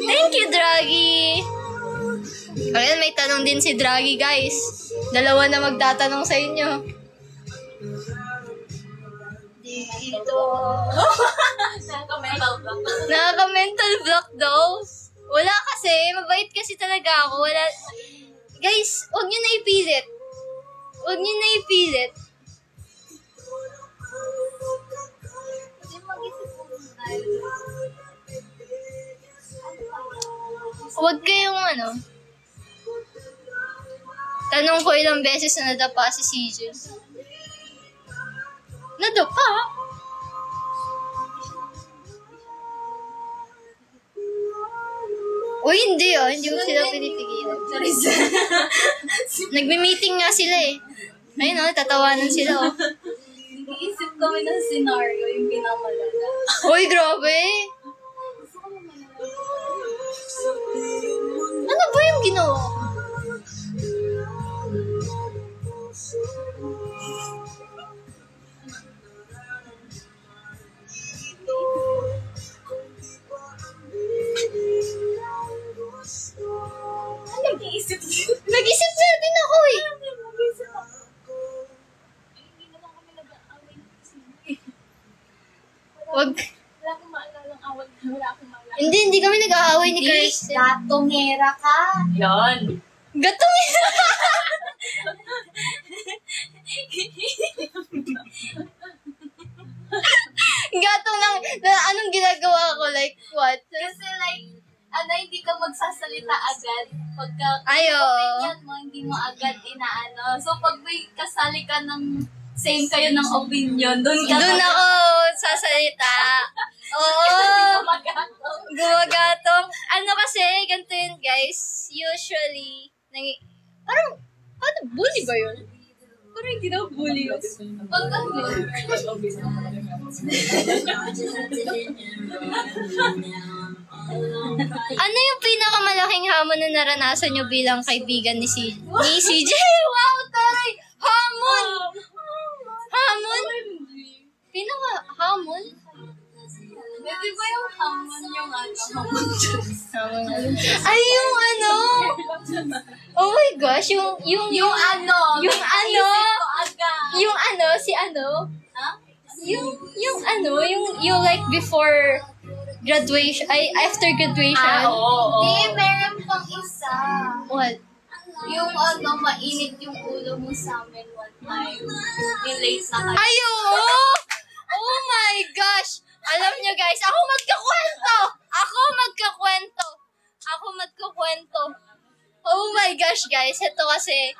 Thank you, Draggy! Ayan, may tanong din si Draggy, guys. Dalawa na magtatanong sa inyo. Dito. Nakaka-mental block. Nakaka-mental block daw. Wala kasi. Mabait kasi talaga ako. Wala. Guys, huwag nyo na ipilit. Huwag nyo na ipilit. Kasi mag-isip ko tayo. Huwag kayong Tanong ko ilang beses na nadapa si CJ. Nadapa? Uy, hindi hindi mo sila pinipigilan. Sorry, Nagme-meeting nga sila eh. Ayun tatawanan sila Nag-iisip kami ng scenario, yung pinamalala. Uy, grabe! Ano ba yung ginawa? Nag-iisip Nag-isip na din ako eh. Hindi naman kami nag-aaway kasi. Wag. Wala akong maalalang awal. Wala akong maalala. Hindi kami nag-aaway ni Kirsten. Gatongera ka. Yan. Gatong Gatong lang. Anong ginagawa ko? Like, what? Kasi like, hindi ka magsasalita agad. Pagka Ayo. opinion mo, hindi mo agad inaano. So, pag may kasali ka ng same kayo ng opinion, doon ako sasalita. Oo. Gumagatong. Gumagatong. Ano kasi, ganito yun, guys. Usually, paano, bully ba yun? Parang hindi na bully yun. Pagka Ano yung pinakamalaking hamon na naranasan nyo bilang kaibigan ni CJ? Wow, taray! Hamon! Hamon? Pinaka-hamon? Di ba yung hamon yung hamon? Ay, yung Oh my gosh, yung Yung si Ha? yung like before graduation, after graduation. Oo. Di, meron pang isa. What? Yung mainit yung ulo mo sa amin one time. Yung late na kayo. Ay, oo! Oh my gosh! Alam nyo guys, ako magkakwento! Oh my gosh guys, ito kasi,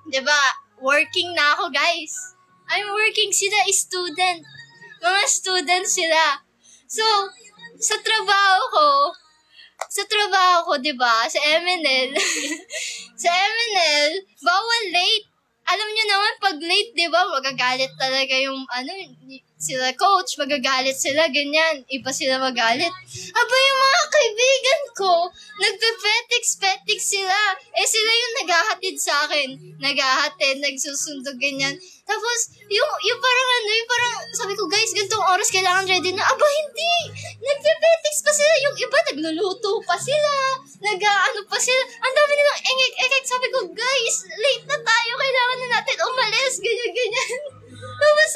diba, working na ako guys. I'm working, sila student. Mga student sila. So, sa trabaho ko, sa trabaho ko, di ba, sa MNL, sa MNL, bawal late. Alam niyo naman, pag late, di ba, magagalit talaga yung, sila coach, magagalit sila, ganyan. Iba sila magalit. Aba, yung mga kaibigan ko, nagpe-petix sila. Sila yung naghahatid sa akin. Naghahatid, nagsusundo, ganyan. Tapos, yung parang, sabi ko, guys, ganitong oras kailangan ready na. Aba, hindi! Nagpe-petix pa sila. Yung iba, nagluluto pa sila. Pa sila. Ang dami nilang engek. Sabi ko, guys, late na tayo. Kailangan na natin umalis. Ganyan. Tapos,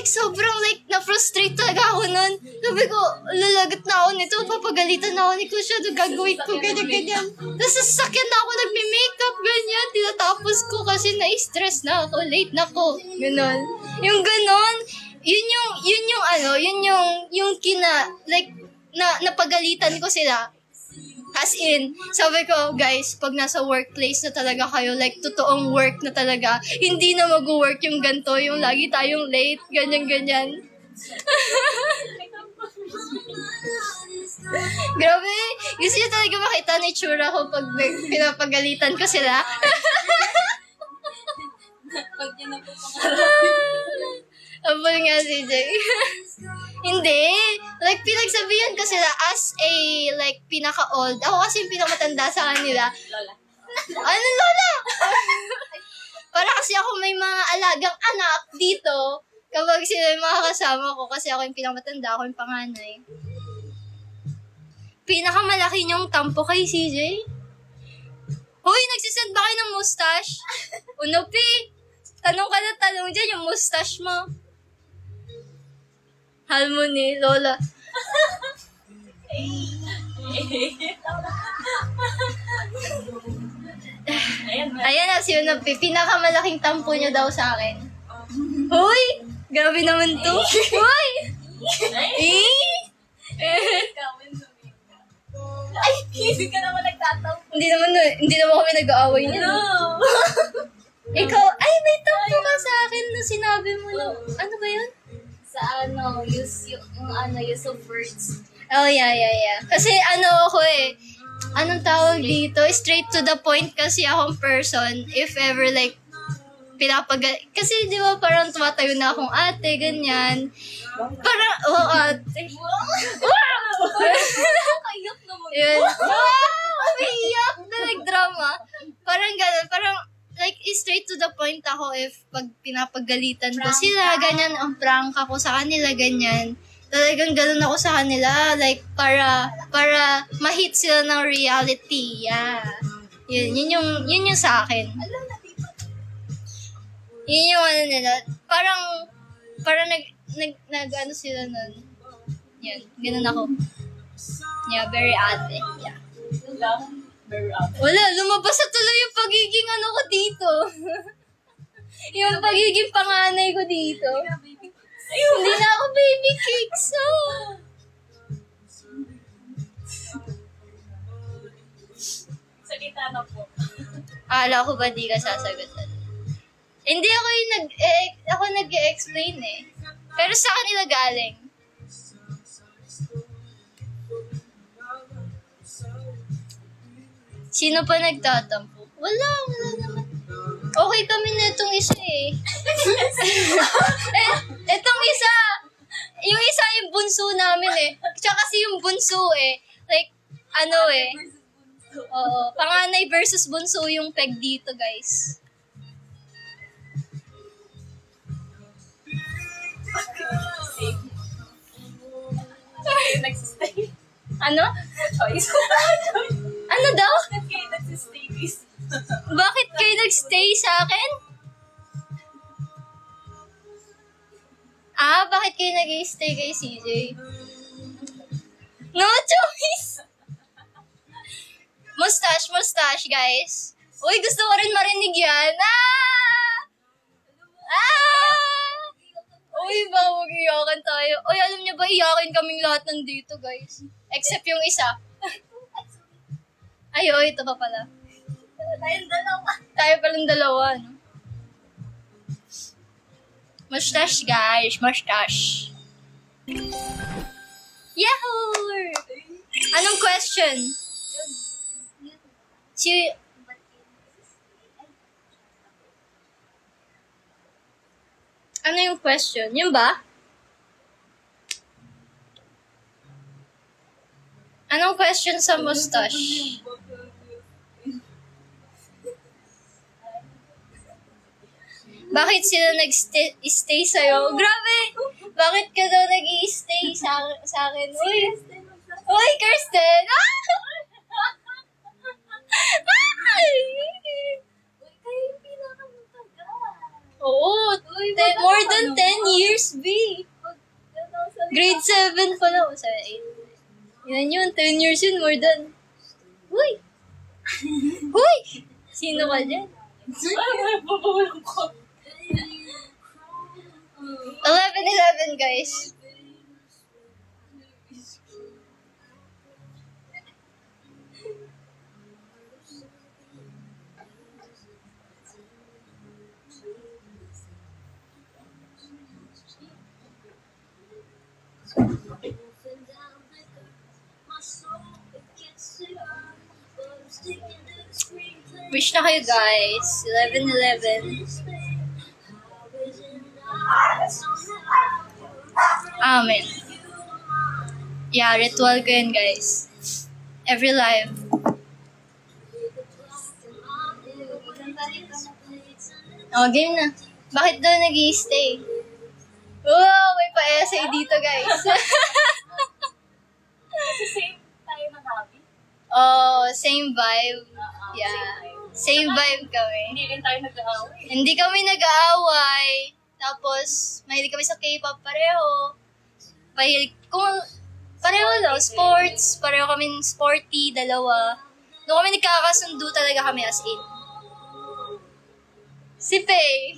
sobrang, na-frustrate talaga ako nun. Sabi ko, lalagat na ako nito. Papagalitan na ako ni Kusya. Gagawin ko, ganyan. Tapos, sasakyan na ako, nagme-makeup, ganyan. Tinatapos ko kasi na-stress na ako. Late na ako. Ganon. Yung ganon, napagalitan ko sila. As in, sabi ko, guys, pag nasa workplace na talaga kayo, totoong work na talaga, hindi na mag-work yung ganito, yung lagi tayong late, ganyan. Grabe, gusto niyo talaga makita na itsura ko pag pinapagalitan ko sila. Pag yun na po pangarap. Abol nga, CJ. Hindi. Pinagsabihan ko sila as a, pinaka-old. Ako kasi yung pinakamatanda sa kanila. Lola. Ano, Lola? Para kasi ako may mga alagang anak dito kapag sila yung mga kasama ko kasi ako yung pinakamatanda, ako yung panganay. Pinakamalaki niyong tampo kay CJ? Hoy, nagsisend ba kayo ng mustache? Unopi, tanong ka na tanong dyan, yung mustache mo. Harmony, Lola. Ayan na, si Unopi. Pinakamalaking tampo niya daw sa akin. Hoy! Grabe naman to. Hoy! Ay, hindi ka naman nagtataw. Hindi naman kami nag-aaway niya. No! Ikaw, may tampo ka sa akin na sinabi mo na, ano ba yun? Sa use of words. Oh, yeah. Kasi ako anong tawag dito? Straight to the point kasi akong person. If ever kasi di ba parang tumatayo na akong ate, ganyan. Parang, ate. Wow! Kaiyak naman. Yun. Umiiyak na nag-drama. Parang gano'n, straight to the point ako if pag pinapagalitan ko sila, ganyan, ang prank ako sa kanila, ganyan. Talagang gano'n ako sa kanila, para ma-hit sila ng reality, yeah. Yun yung sa akin. Yun yung nila, parang nag sila nun. Yan, gano'n ako. Yeah, very ate, yeah. Wala, lumabas na tuloy yung pagiging ko dito. Yung pagiging panganay ko dito. Hindi na ako baby cakes, Salita na po. Akala ko ba di ka sasagutan? Hindi ako yung nag-explain eh. Pero sa kanila galing. Sino pa nagtatampo? Wala naman. Okay kami na itong isa eh. Itong isa, yung isa yung bunso namin eh. Tsaka kasi yung bunso eh. Oo, panganay versus bunso yung peg dito, guys. Nagsistay. Ano? Choice. Ano daw? Bakit kayo nagsistay, please? Bakit kayo nagstay sa akin? Bakit kayo nag-stay kay CJ? No choice! Mustache, guys. Uy, gusto ko rin marinig yan. Uy, huwag iyakan tayo. Uy, alam niyo ba, iyakin kaming lahat nandito, guys. Except yung isa. Ay, ito pa pala. Tayo palang dalawa, no? Mustache, guys. Mustache. Yahoo! Anong question? Si... Ano yung question? Yun ba? Anong question sa mustache? Bakit sila nag-stay sa'yo? Grabe! Bakit ka daw nag-i-stay sa akin? Uy! Uy, Kirsten! Ah! Ay! Kayo yung pinakamatagal. Oo, more than 10 years, B. Grade 7 pa lang. 8. Yan yun, 10 years yun, more than. Uy! Uy! Sino ka dyan? 11-11, guys. Wish na kayo, guys. 11-11. Amen. Yeah, ritual ko yun, guys. Every live. Oh, game na. Bakit daw nag-i-stay? Wow, may pa-essay dito, guys. Kasi same tayo ng hobby. Oh, same vibe. Yeah. Same vibe kami. Hindi rin tayo nag-aaway. Hindi kami nag-aaway. Tapos, mahilig kami sa K-pop pareho. Pareho lang, sports. Pareho kami sporty, dalawa. Doon kami nagkakasundo talaga kami as in. Si Faye.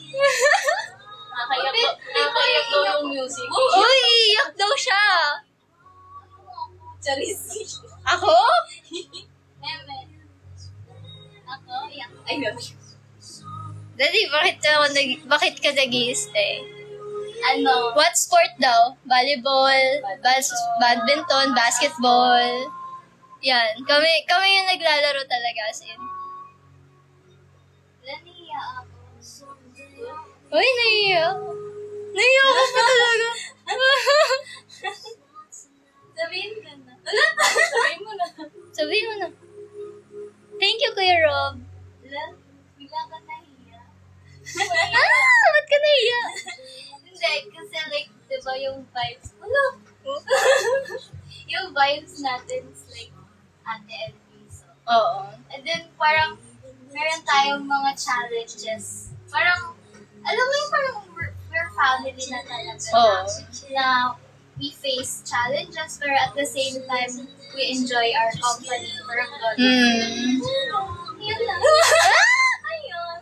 Nakakayak daw yung music. Uy, iyak daw siya. Charisi. Ako? Eme. Ako, iyak. Ay, no. Daddy, bakit ka nag-i-stay? Ano? What sport daw? Volleyball, badminton, basketball. Yan. Kami yung naglalaro talaga as in. Laniya ako. Uy, naiiyak. Naiiyak ka pa talaga. Sabihin ka na. Sabihin mo na. Sabihin mo na. Thank you, Kuya Rob. Bigla ka nahiya. Ba't ka naiiyak? Hindi, kasi like, di ba yung vibes? Ano? Yung vibes natin is like, Ate Elvie. So. Oo. And then, parang, meron tayong mga challenges. Parang, alam mo yung parang we're family na talaga. Oo. Na we face challenges, pero at the same time, we enjoy our company. Parang gano'n. Yun lang. Ayun.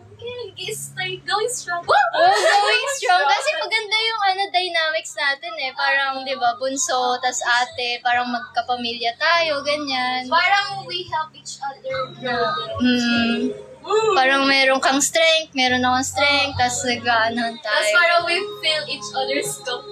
Kaya start going strong. Oh, going strong. Kasi maganda yung dynamics natin eh. Parang, di ba, bunso, tas ate, parang magkapamilya tayo, ganyan. Parang we help each other grow. Parang meron kang strength, meron akong strength, tas nag-aanahan tayo. Tapos parang we feel each other's scope.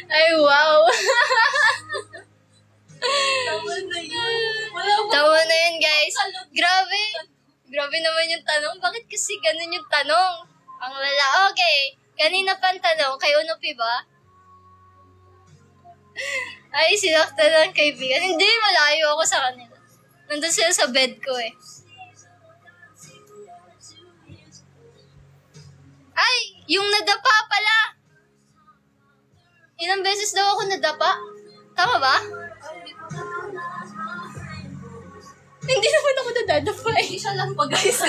Ay, wow. Tawa na yun, guys. Grabe. Grabe naman yung tanong. Bakit kasi ganun yung tanong? Ang lala. Okay. Kanina pa ang tanong. Kay Unupi ba? Ay, sinakta ng kaibigan. Hindi, malayo ako sa kanila. Nandun sila sa bed ko eh. Ay, yung nadapa pala. Ilang beses daw ako nadapa. Tama ba? Hindi naman ako nadadapa eh. Hindi siya lang pa, guys.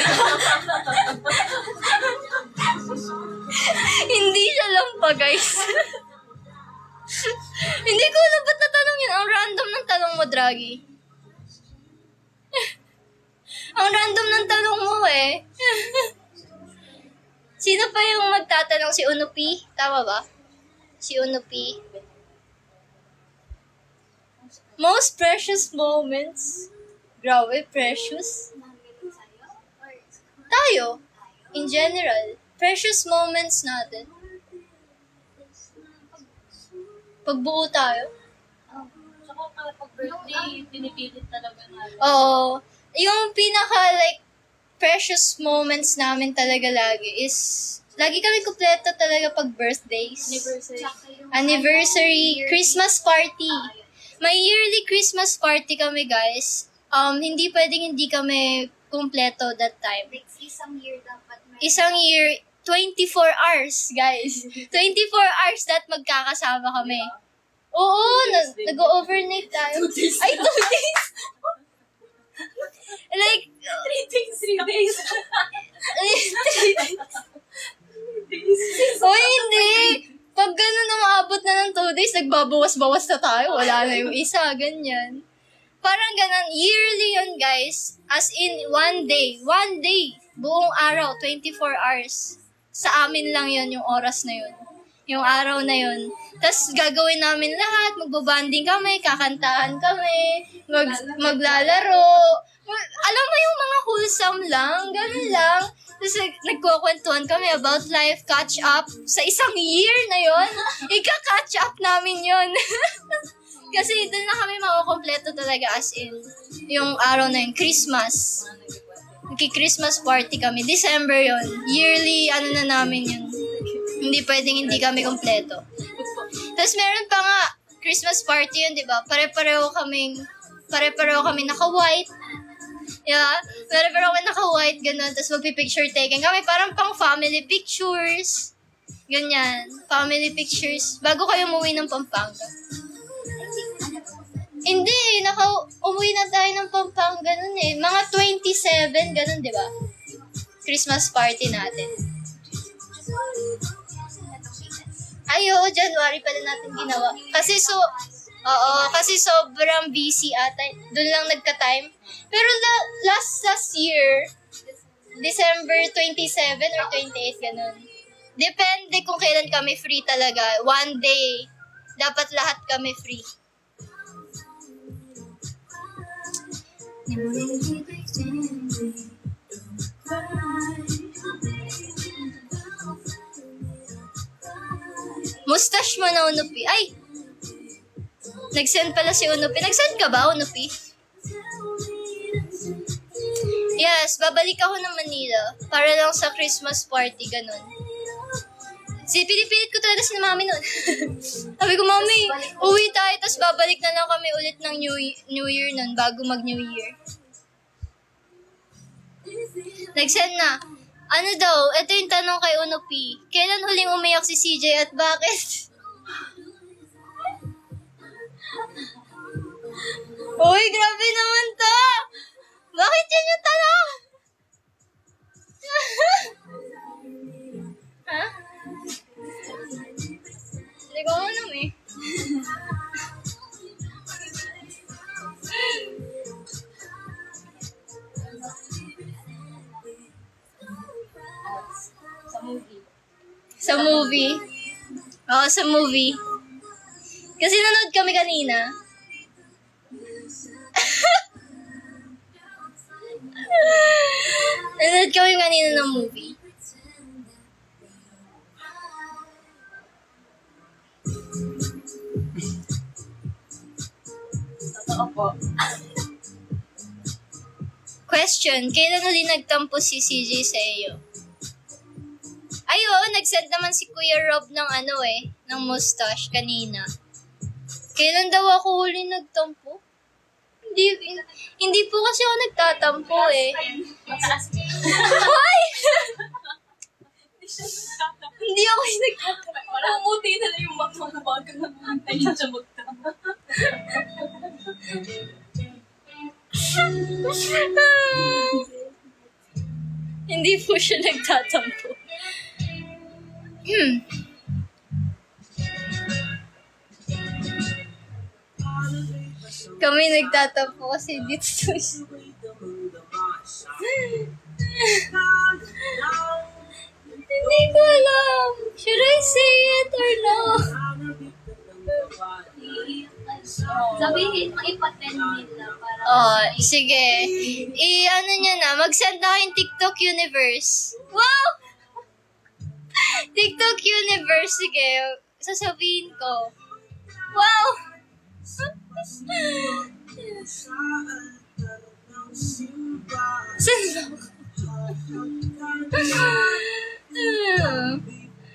Hindi siya lang pa, guys. Hindi ko alam ba't natanong yun. Ang random ng tanong mo, Draghi. Ang random ng tanong mo eh. Sino pa yung magtatanong? Si Unupi? Tama ba? Si Unupi. Most precious moments. Grabe, precious. Nanggaling sa'yo? Or Tayo, in general, precious moments natin. Pagbuo tayo. Tsaka kapag birthday, pinipilit talaga natin. Oo. Yung precious moments namin talaga lagi is, lagi kami kumpleto talaga pag birthdays. Anniversary, Christmas party. May yearly Christmas party kami, guys. Hindi pwedeng hindi kami kumpleto that time. Like, isang year dapat may... Isang year, 24 hours, guys. 24 hours that magkakasama kami. Oo, nag-overnight tayo. 2 days. Ay, 2 days! Like, 3 days. 3 days. 3 days. Oh, hindi. Pag gano'n umabot na ng 2 days, nagbabawas-bawas na tayo. Wala na yung isa, ganyan. Parang gano'n, yearly yun, guys. As in, 1 day. 1 day. Buong araw, 24 hours. Sa amin lang yun, yung oras na yun. Yung araw na yun. Tapos gagawin namin lahat, magbabanding kami, kakantahan kami, maglalaro. Alam mo yung mga wholesome lang, ganun lang. Tapos nagkukwentuhan kami about life, catch up. Sa isang year na yun, ika-catch up namin yun. Kasi doon na kami makukompleto talaga as in, yung araw na yun, Christmas. Nagki-Christmas party kami. December yun. Yearly, na namin yun. Hindi pwedeng hindi kami kompleto. Tapos meron pa nga, Christmas party yun, di ba? Pare-pareho kami naka-white. Yeah, pare-pareho kami naka-white, gano'n. Tapos magpipicture taking kami. Parang pang family pictures. Ganyan. Family pictures. Bago kayo umuwi ng Pampanga. Hindi, umuwi na tayo ng Pampanga nun eh. Mga 27, ganun, di ba? Christmas party natin. Ay, oo, January pala natin ginawa. Kasi sobrang busy ata. Doon lang nagka-time. Pero last year, December 27 or 28, ganun. Depende kung kailan kami free talaga. 1 day, dapat lahat kami free. Mustache mo na, Unupi. Ay! Nag-send pala si Unupi. Nag-send ka ba, Unupi? Yes, babalik ako ng Manila. Para lang sa Christmas party, ganun. Pinipilit ko talaga si mami nun. Sabi ko, mami, uwi tayo, tapos babalik na lang kami ulit ng New Year nun, bago mag-New Year. Nag-send na. Ano daw, ito yung tanong kay Unupi. Kailan huling umiyak si CJ at bakit? Uy, grabe naman to! Bakit yan yung tanong? Ha? Hindi ko alam eh. Sa movie? Oo, sa movie. Kasi nanood kami kanina. Nanood kami kanina ng movie. Totoo po. Question, kailan uli nagtampo si CJ sa iyo? Ay, oo, nag-send naman si Kuya Rob ng ng mustache kanina. Kailan daw ako huli nagtampo? Hindi po kasi ako nagtatampo eh. Mataas. Hoy! Hindi ako yung nagtatampo. Parang umuti na lang yung mga bago na ayun siya magtampo. Hindi po siya nagtatampo. Kami nagtatampo kasi dito. Hindi ko alam. Should I say it or no? Sabihin mo, ipa-10 nila para... Oh, sige. Ano niya na, mag-send na kayong TikTok Universe. Wow! TikTok Universe, sige. Sasabihin ko. Wow!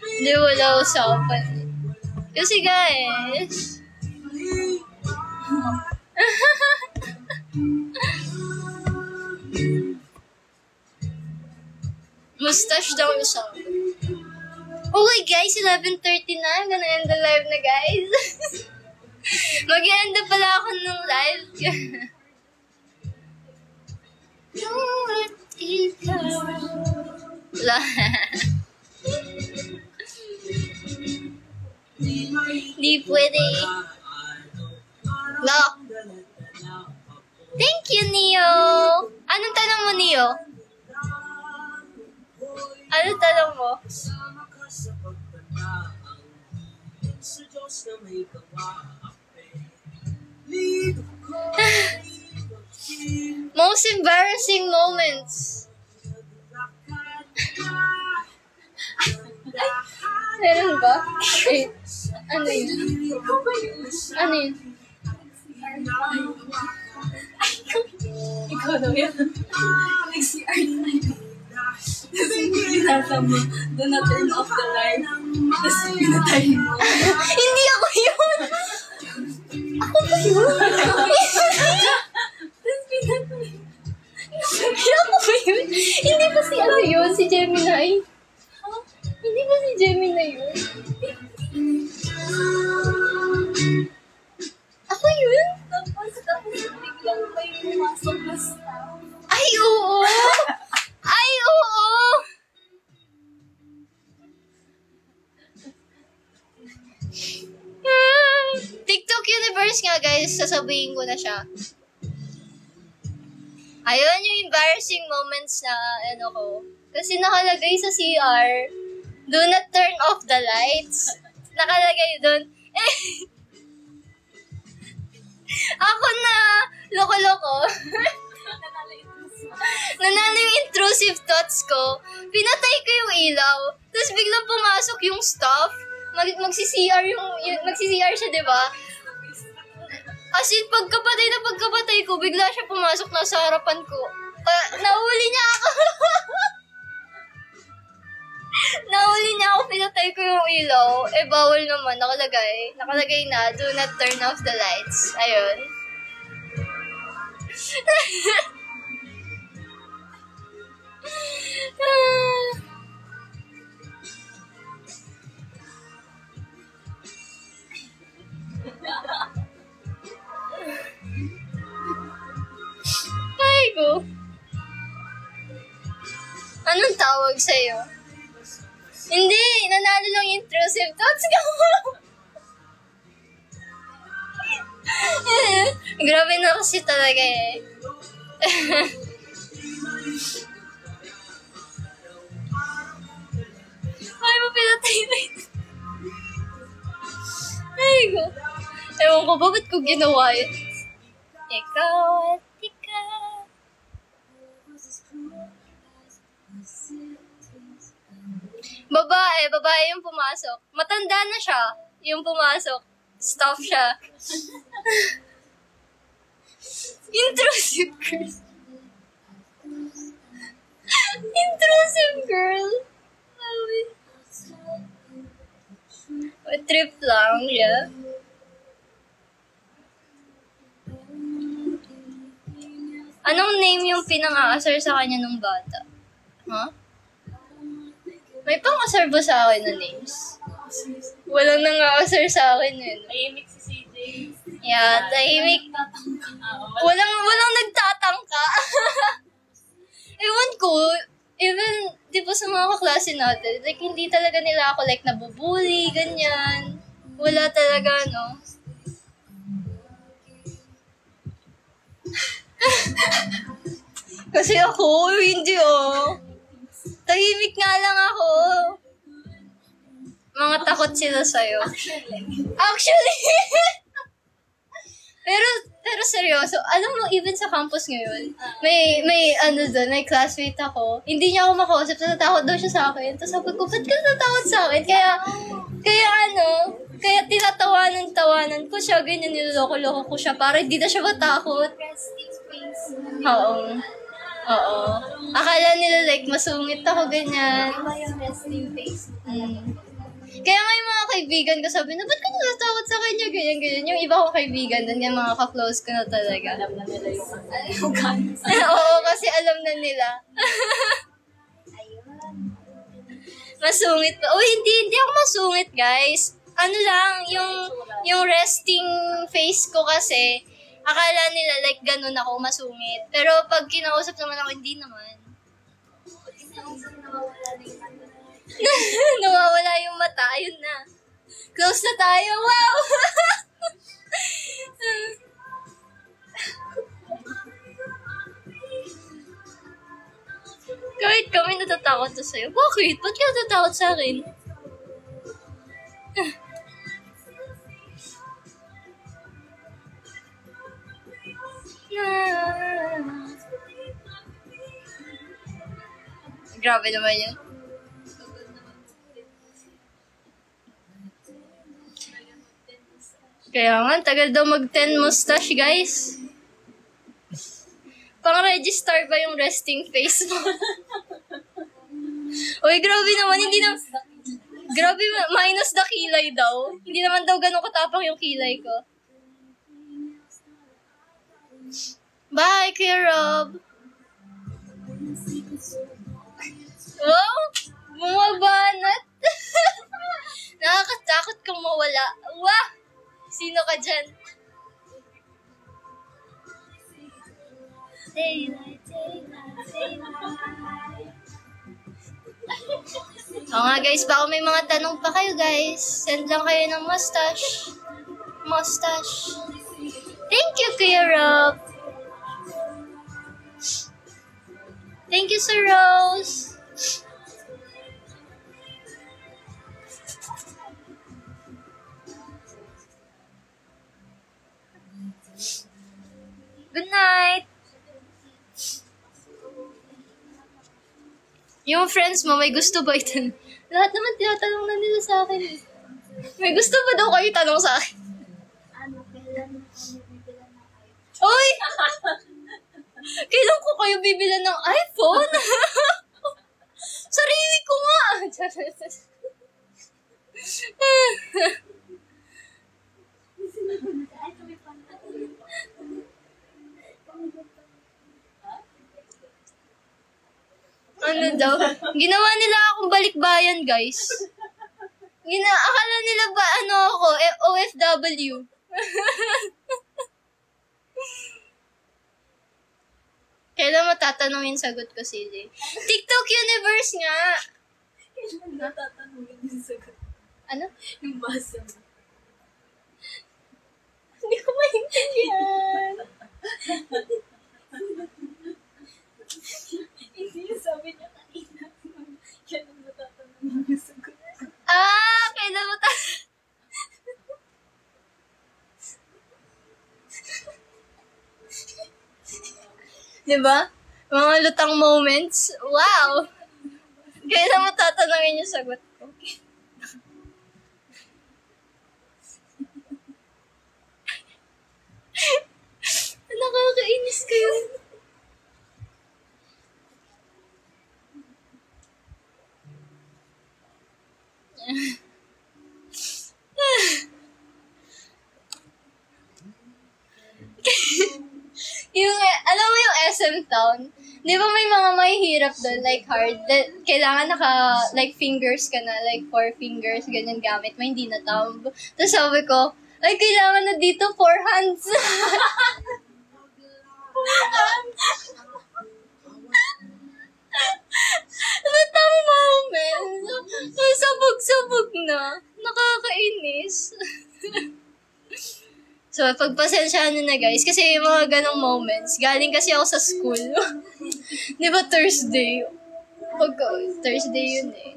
Hindi, wala usapan. Kasi guys, mustache daw usapan. Okay guys, 11:30 na. Gonna end the live na guys. Mag-end na pala ako ng live. Wala. Di pwede. No. Thank you, Neo. Anong tanong mo, Neo? Anong tanong mo? Most embarrassing moments. Meron ba? Wait. Ano yun? Ano yun? Ikaw daw yan. Nag-CR na yun. Kasi pinasa mo, do not turn off the light. Tapos pinatay mo. Hindi ako yun! Ako ba yun? Tapos pinatay. Hindi ako ba yun? Hindi ba si ano yun? Si Gemini? Hindi ba si Gemini yun? Ako yun? Tapos biglang may pumasok na staff. Ay, oo! Ay, oo! TikTok Universe nga guys, sasabihin ko na siya. Ayun yung embarrassing moments na ano ko. Kasi nakalagay sa CR, do not turn off the lights. Nakalagay doon. Ako na loko-loko. Nanalo yung intrusive thoughts ko. Pinatay ko yung ilaw. Tapos biglang pumasok yung staff. Magsi-CR siya, diba? As in, pagkapatay ko, bigla siya pumasok na sa harapan ko. Nahuli niya ako. Nahuli niya ako, pinatay ko yung ilaw. Eh, bawal naman, nakalagay. Nakalagay na, do not turn off the lights. Ayun. Ay ko. Anong tawag sa'yo? Hindi, nanalo lang yung intrusive thoughts ko. Grabe na kasi talaga eh. Ay, mapinatay na ito. Ay ko. Ewan ko ba, ba't ko ginawa yun? Ikaw at ikaw. Babae yung pumasok. Matanda na siya, yung pumasok. Staff siya. Intrusive girl. Intrusive girl. Trip lang siya. Anong name yung pinang-aasar sa kanya nung bata? Huh? May pang-asar ba sa akin na names? Walang nang-aasar sa akin yun. Tahimik si CJ. Yeah, tahimik. Walang nagtatangka. Ewan ko, even, di ba sa mga kaklase natin, like, hindi talaga nila ako, like, nabubuli, ganyan. Wala talaga, no? Kasi ako, hindi tahimik nga lang ako. Mga takot sila sa'yo. Actually! Pero, Pero seryoso, alam mo, even sa campus ngayon, may doon, may classmate ako, hindi niya ako makausap, natatakot daw siya sa akin. Tapos sabi ko, ba't ka natatakot sa akin? Kaya tinatawanan ko siya, ganyan, niloloko-loko ko siya, para hindi na siya matakot. Resting face. Oo. Akala nila like, masungit ako, ganyan. Iba yung resting face. Kaya nga yung mga kaibigan ko sabi na, ba't ka natatakot sa kanya, ganyan. Yung iba kong kaibigan, dun yung mga ka-close ko na talaga. Alam na nila yung guns. Oo, kasi alam na nila. Ayun. Masungit pa. Hindi ako masungit, guys. Ano lang, yung resting face ko kasi, akala nila like ganun ako masungit. Pero pag kinausap naman ako, hindi naman. Nawawala yung mata. Ayun na. Close na tayo. Wow! Kahit kami natatakot na sa'yo. Bakit? Ba't ka natatakot sa akin? Grabe naman yun. Kaya nga, tagal daw mag-10 mustache, guys. Pang-register ba yung resting face mo? Uy, grabe naman, hindi na... Grabe, minus the kilay daw. Hindi naman daw ganun katapang yung kilay ko. Bye, Kuya Rob. Wow, bumabanat. Nakakatakot kang mawala. Wah! Sino ka dyan? Daylight, daylight, daylight. Oo nga guys, baka may mga tanong pa kayo guys. Send lang kayo ng mustache. Mustache. Thank you, Kuya Rob. Thank you, Sir Rose. Good night. Yung friends mo, may gusto ba ito? Lahat naman tinatanong na nila sa akin. May gusto ba daw kayo tanong sa akin? Ano, kailan kami bibilan ng iPhone? Uy! Kailan ko kayo bibilan ng iPhone? Sarili ko nga! Ano daw? Ginawa nila akong balikbayan, guys. Akala nila ba ano ako, OFW? Kailan matatanungin sagot ko, CJ? TikTok Universe nga! Kailan natatanungin yung sagot? Ano? Yung basa mo. Hindi ko maintindihan. Hindi yung sabi niya kanina. Kailan natatanungin yung sagot? Kailan Diba? Mga lutang moments. Wow! Kailan mo tatanungin yung sagot ko? Nakakainis kayo. Alam mo yung SM Town? Di ba may mga mahihirap doon, like hard, that kailangan like fingers ka na, like 4 fingers, ganyan gamit, may hindi na thumb. Tapos sabi ko, ay, kailangan na dito 4 hands. Lutang moment. Sabog-sabog na. Nakakainis. So, pagpasensyahan na guys, kasi yung mga ganong moments, galing kasi ako sa school. Di ba Thursday? Thursday yun eh.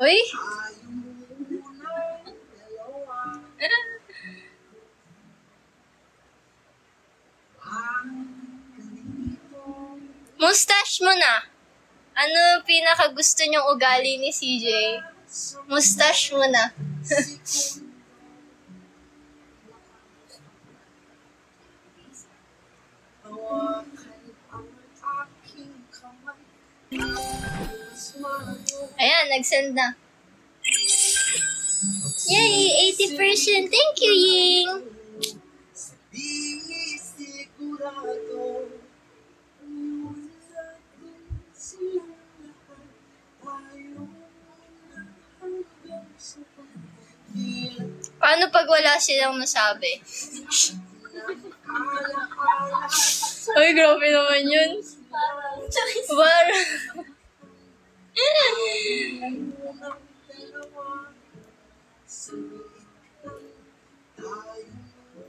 Uy! Mustache mo na. Ano pinakagusto niyong ugali ni CJ? Mustache mo na. Ayan, nag-send na. Yay! 80%! Thank you, Ying! Paano pag wala silang nasabi? Ay, grabe naman yun. Parang...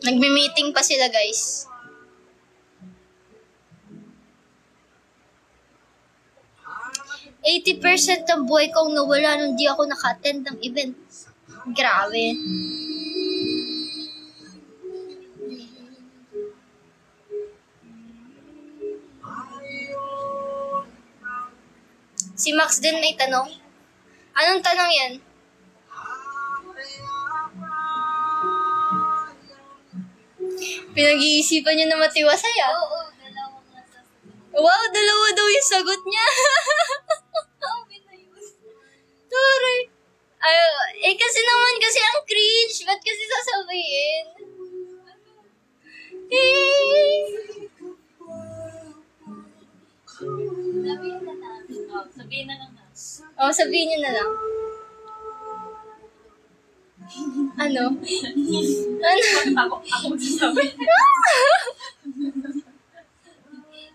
Nagme-meeting pa sila, guys. %80 ng buhay kong nawala nung di ako naka-attend ng event. Grabe. Si Max din may tanong. Anong tanong yan? Pinag-iisipan niyo na matiwasay, ah. Oo, dalawang nasasagot. Wow, dalawa daw yung sagot niya. Turay. Ay, kasi naman, kasi ang cringe. Ba't kasi sasabihin? Sabihin na namin. Oh, sabihin na lang namin. Oh, sabihin niyo na lang. Ano? Ano? Ako magsasabi.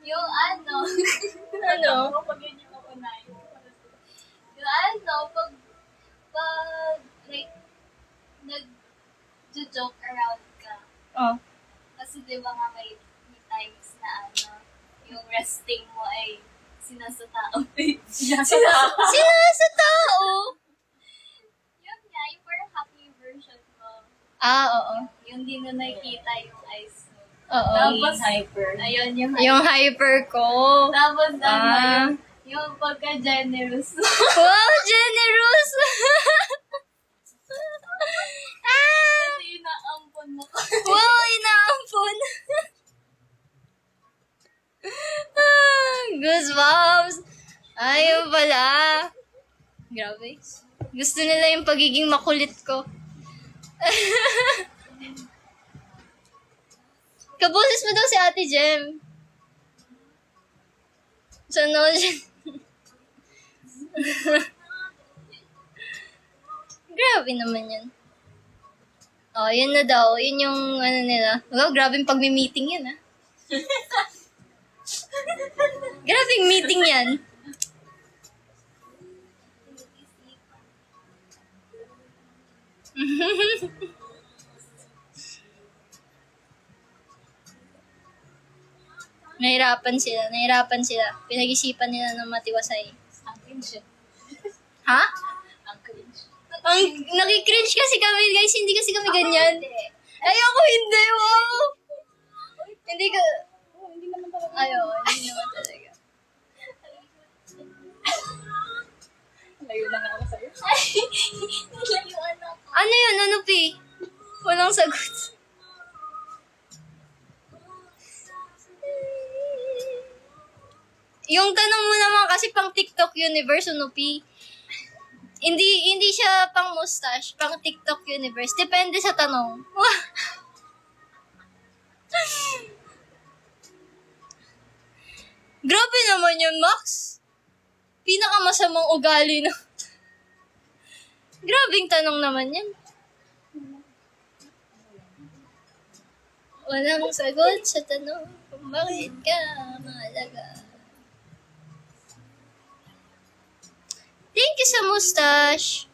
Yung ano. Ano? Pag yun yung unahin. Yung ano, pag like, nag-joke around ka. Oh. Kasi di ba nga may times na ano, yung resting mo ay sinasa tao. Sinasa tao? Yun nga, yung parang happy version mo. Ah, oo. Yung di mo nakikita yung eyes mo. Oo. Tapos, ayun yung Yung hyper ko. Tapos, Ah. yung pagka-generous. Wow, generous! Kasi inaampon mo ko. Wow, inaampon! Goosebumps! Ayun pala. Grabe. Gusto nila yung pagiging makulit ko. Kaboses mo daw si Ate Jem. So, no, grabe naman yun. Oh, yun na daw. Yun yung ano nila. Wow, grabing pagmi-meeting yan, ah. Grabing meeting yan. Nahirapan sila. Pinag-isipan nila ng matiwasay. Ang cringe. Ha? Ang cringe. Ang nakikringe kasi kami, guys. Hindi kasi kami ganyan. Ay, ako hindi. Wow! Hindi ka... Hindi naman talaga. Ayaw, hindi naman talaga. Layo na nga ako sa'yo. Nilayuan ako. Ano yun? Ano, Pi? Walang sagot. Yung tanong mo naman kasi pang TikTok universe, ano, Pi? Hindi siya pang mustache, pang TikTok universe. Depende sa tanong. Grabe naman yun, Max. Pinakamasamang ugali na. Grabing tanong naman yan. Walang sagot sa tanong kung bakit ka mahalaga. Thank you sa mustache.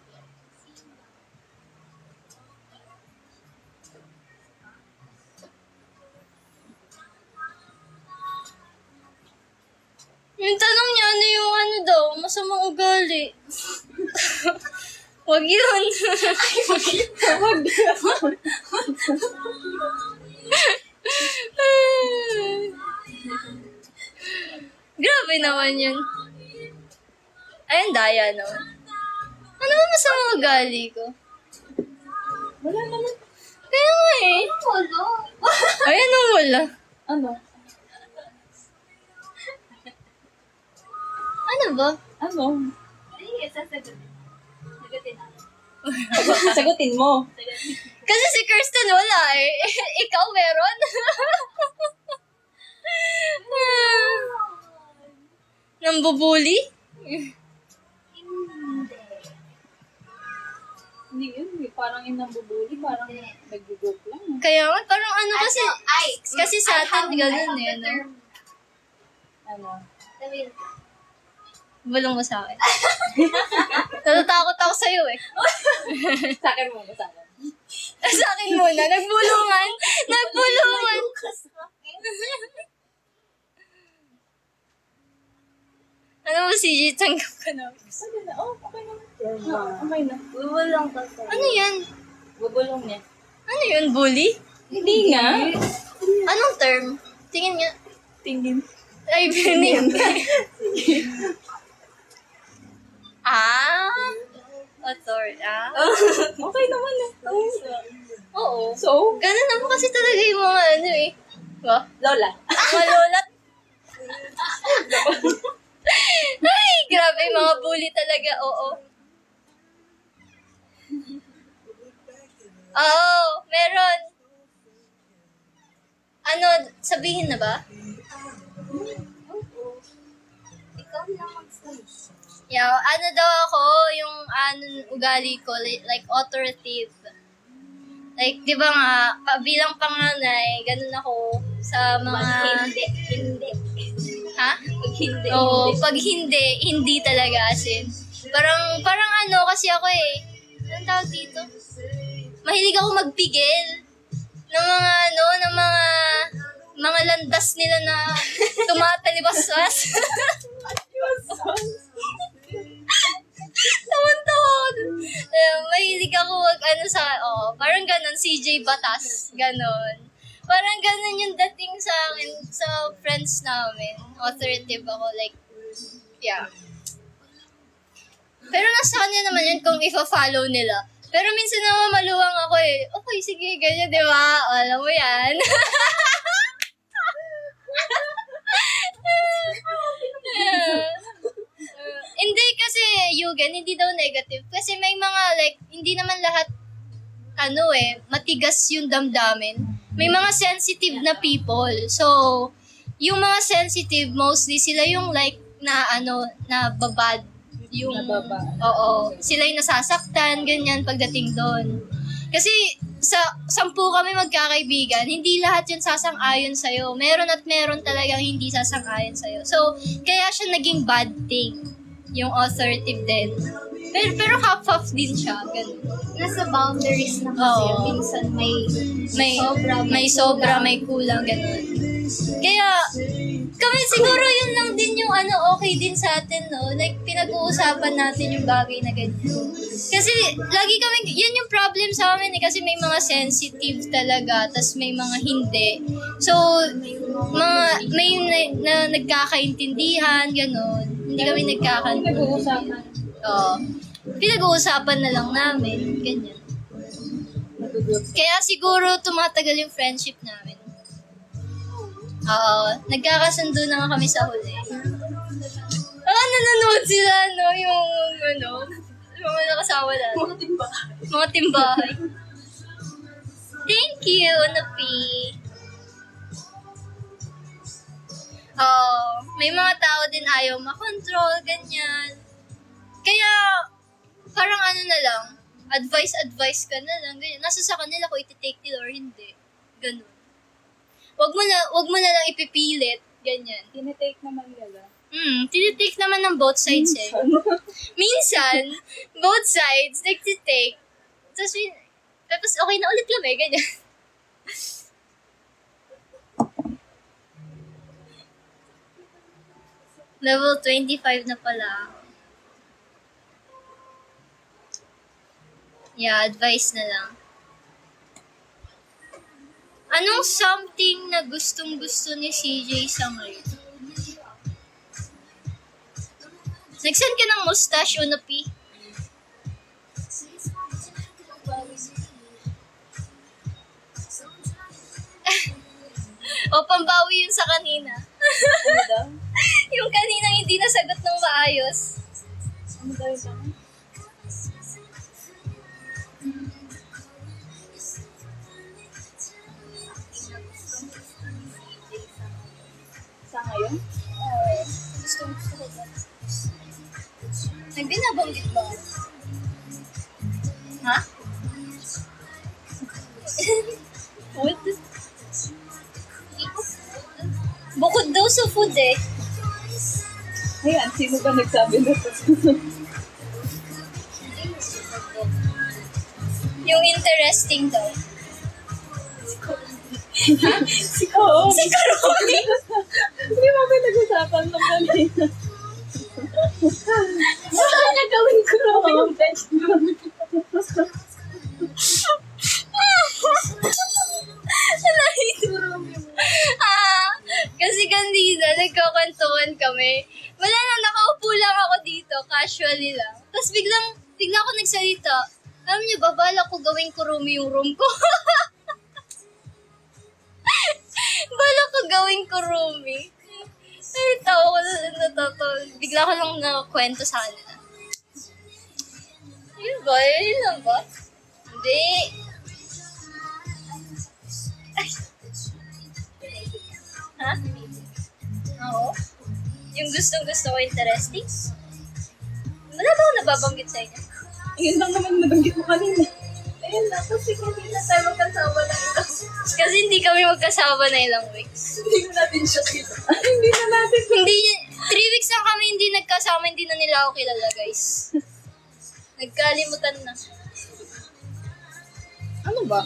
Yung tanong niya, ano yung ano daw, masamang ugali. Wag yun. Grabe naman yun. Ayun, daya naman. Ano ba masamang ugali ko? Wala naman. Kaya nga eh. Wala. Ay, anong wala? Ano? Ano ba? Ano? Ay, sasagutin. Sagutin ako. Sagutin mo. Kasi si Kirsten wala eh. Ikaw meron? Nambubuli? Hindi yun. Parang yung nambubuli. Parang nag-joke lang. Kaya nga, parang ano kasi, Ay, kasi sa atin ganun eh, no? Ano? Sabihin ko. Bulong mo sa akin. Natatakot ako sa'yo eh. Sa akin muna, sa akin. Sa akin muna, nagbulungan. Nagbulungan. Ano mo, CJ, tanggap ka na. Sabi na, okay naman. Okay na. Bubulong ko sa'yo. Ano yan? Bubulong niya. Ano yun, bully? Hindi nga. Anong term? Tingin nga. Tingin. Ay, binig. Ah? Authority. Ah? Okay naman eh. Oo. So? Ganun naman kasi talaga yung mga ano eh. Ba? Lola. Mga lolat. Ay, grabe, mga bully talaga, oo. Oo, meron. Ano, sabihin na ba? Ikaw lang magsabi. Yeah, ano daw ako, yung ugali ko, like authoritative. Like, di ba nga, bilang panganay, ganun ako sa mga... Hindi. Ha? Pag hindi. Oo, pag hindi talaga as in. Parang ano, kasi ako eh, anong tawag dito? Mahilig ako magpigil ng mga landas nila na tumatalibaswas. Tawan-tawa ako dun. Mahilig ako parang ganon, CJ Batas, ganon. Parang ganon yung dating sa akin, sa friends namin. Authoritative ako, like, yeah. Pero nasa kanya naman yun kung ifa-follow nila. Pero minsan naman maluwang ako eh. Okay, sige, ganyan, di ba? Alam mo yan. Hindi kasi, Yugen, hindi daw negative. Kasi may mga, like, hindi naman lahat, matigas yung damdamin. May mga sensitive na people. So, yung mga sensitive, mostly, sila yung, like, na babad. Yung, Nababa. oo. Sila yung nasasaktan, ganyan, pagdating doon. Kasi, sa 10 kami magkakaibigan, hindi lahat yun sasang-ayon sa'yo. Meron at meron talagang hindi sasang-ayon sa'yo. So, kaya siya naging bad thing. Yung authoritative din. Pero half-half din siya. Ganun. Nasa boundaries na kasi. Oo. Minsan May sobra, may kulang, ganun. Kaya, kami siguro yun lang din yung okay din sa atin, no? Like, pinag-uusapan natin yung bagay na ganyan. Kasi, lagi kami, yan yung problem sa amin eh, kasi may mga sensitive talaga, tas may mga hindi. So, may na nagkakaintindihan, ganun. Hindi kami nagkakaintindihan. Nag-uusapan. Oo. Pinag-uusapan na lang namin, ganyan. Kaya siguro tumatagal yung friendship namin. Oo, nagkakasundo na nga kami sa huli. Nanonood sila, no? Yung mga nakasawa natin. Mga timbahay. Thank you, Napi. May mga tao din ayaw makontrol, ganyan. Kaya, parang na lang, advice ka na lang, ganyan. Nasa sa kanila kung iti-take nila or hindi. Ganun. Wag mo na lang ipipilit, ganyan. Tinitake naman nila. Tinitake naman ng both sides eh. Minsan, both sides, nagtitake. Tapos okay na ulit kami, ganyan. Level 25 na pala. Yeah, advice na lang. Anong something na gustong-gusto ni CJ sa ngayon? Nag-send ka ng mustache, Unopi? O, pambawi yun sa kanina. Ano daw? Yung kaninang hindi nasagot ng maayos. Ano daw yun? Sa ngayon? Gusto ko ba? Nagbinabanggit ba? Ha? What? Bukod daw sa food eh. Ayan, sino ba nagsabi na to? Yung interesting daw. Oo. Si Karoli! Hindi mo ba nag-usapan ng kanina? Saan niya gawin ko naman? Kasi kanina, nagkakwentuhan kami. Wala na, nakaupo lang ako dito, casually lang. Tapos bigla ako nagsalita. Alam niyo ba, bala ko gawing kurumi yung room ko. Bala ko gawing kurumi. Ay, tawa ko na bigla ko lang nakwento sa kanila. Yun ba? Yun lang ba? Hindi. Ay. Ha? Oo. Yung gustong-gusto ko interesting? Wala ba ako nababanggit sa inyo? Yun lang naman nabanggit mo kanina. Ayun lang, kasi kanina tayo magkasama na ito. Kasi hindi kami magkasama na ilang weeks. Hindi mo natin siya kita. Hindi na natin. Hindi, 3 weeks lang kami hindi nagkasama, hindi na nila ako kilala, guys. Nagkalimutan na. Ano ba?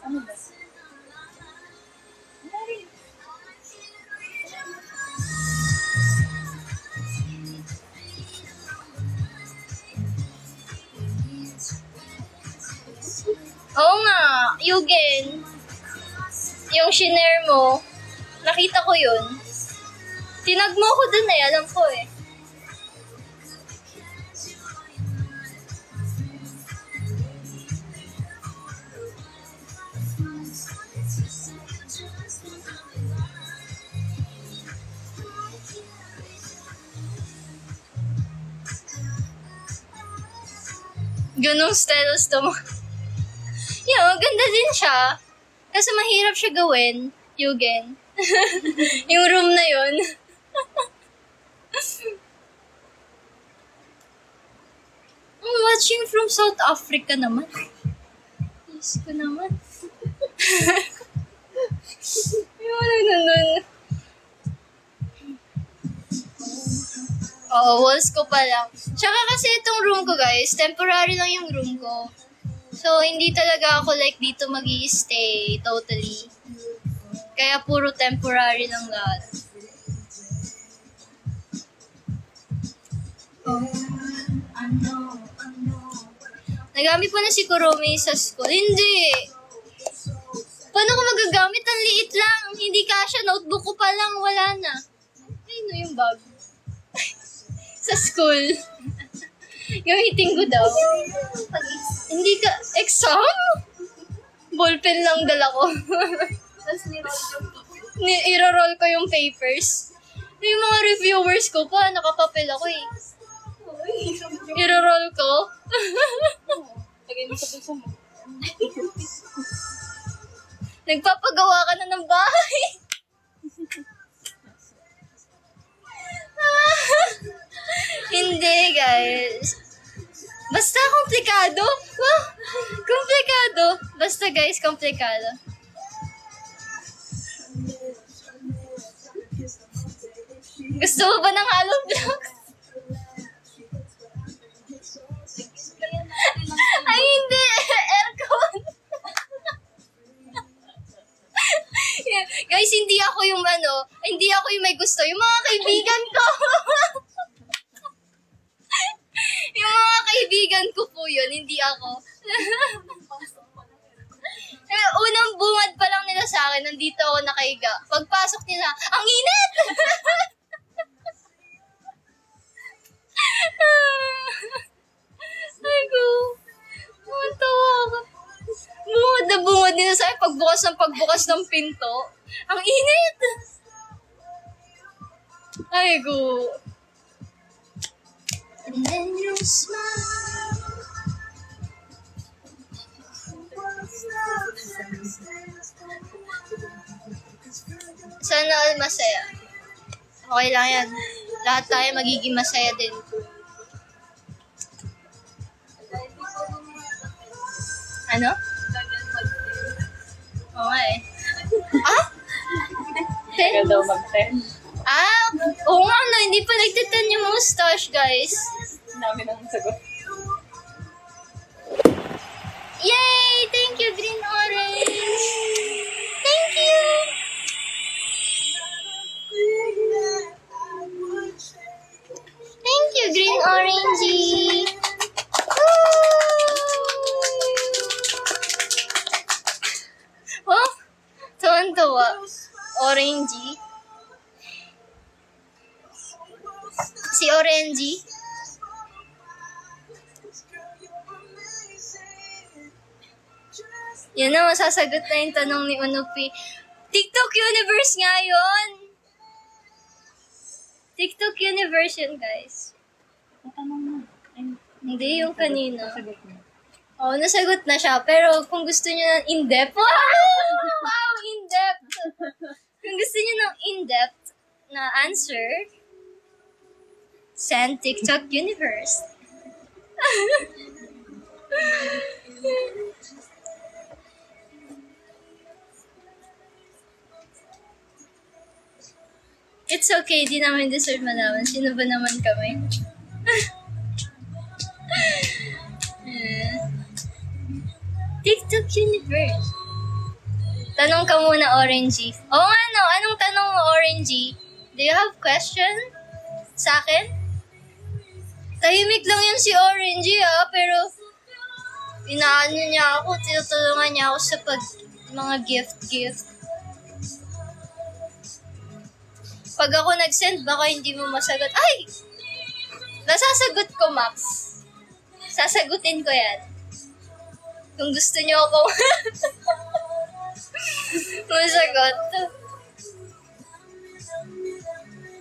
Ano ba? Oo nga, Yugen. Yung shinare mo, nakita ko yun. Tinag mo ko dun eh, alam ko eh. Ganong styles to mo. Yeah, ganda din siya. Kasi mahirap siya gawin, Yugen. Yung room na yun. I'm watching from South Africa naman. Yes ko naman. Yun. Oo, walls ko pa lang. Tsaka kasi itong room ko, guys, temporary lang yung room ko. So, hindi talaga ako like dito mag-i-stay totally. Kaya puro temporary lang lahat. Nagamit mo na si Kurumi sa school? Hindi! Paano ko magagamit? Ang liit lang. Hindi kasha. Notebook ko pa lang. Wala na. Ayun yung bag. Sa school. Gamitin ko daw. Hindi ka... Exam? Ballpen lang dala ko. Tapos niroll yung I-roll ko yung papers. Yung mga reviewers ko pa, nakapapel ako eh. I-roll ko. Lagay mo sa bulsa mo. Nagpapagawa ka na ng bahay. Hindi, guys. Basta komplikado. Wow, komplikado. Basta, guys, komplikado. Gusto mo ba ng hollow block? may gusto? Yung mga kaibigan ko. Yung mga kaibigan ko po yun, hindi ako. Unang bungad pa lang nila sa akin, nandito ako nakahiga. Pagpasok nila, ang init! Ay ko, matawa ako. Bungad na bungad nila sa akin, pagbukas ng pinto. Ang init! Ay ko. And then you smile. Sana all masaya. Okay lang yan. Lahat tayo magiging masaya din. Ano? Okay. Ah? Kaya daw mag-10. Ah, oo nga no, hindi pa nagtitan yung mustache, guys. Dami nang sagot. Yay! Thank you, Green Orange! Thank you! Thank you, Green Orangey! Woo! Oh, tuwan-tuwa. Orangey. Si Orangey. Yan na, masasagot na yung tanong ni Unupi. TikTok Universe nga yun! TikTok Universe yun, guys. Matanong na. Hindi, yung kanina. Sagot mo. Oo, nasagot na siya. Pero kung gusto niyo ng in-depth, wow, in-depth! Kung gusto niyo ng in-depth na answer, send TikTok Universe. It's okay, di namin deserve malaman. Sino ba naman kami? TikTok Universe. Tanong ka muna, Orangey. Oo nga no, anong tanong mo, Orangey? Do you have question sa akin? Tahimik lang yun si Orangey pero inaano niya ako, tinutulungan niya ako sa mga gift. Pag ako nag-send, baka hindi mo masagot. Ay! Nasasagot ko, Max. Sasagutin ko yan. Kung gusto niyo ako masagot.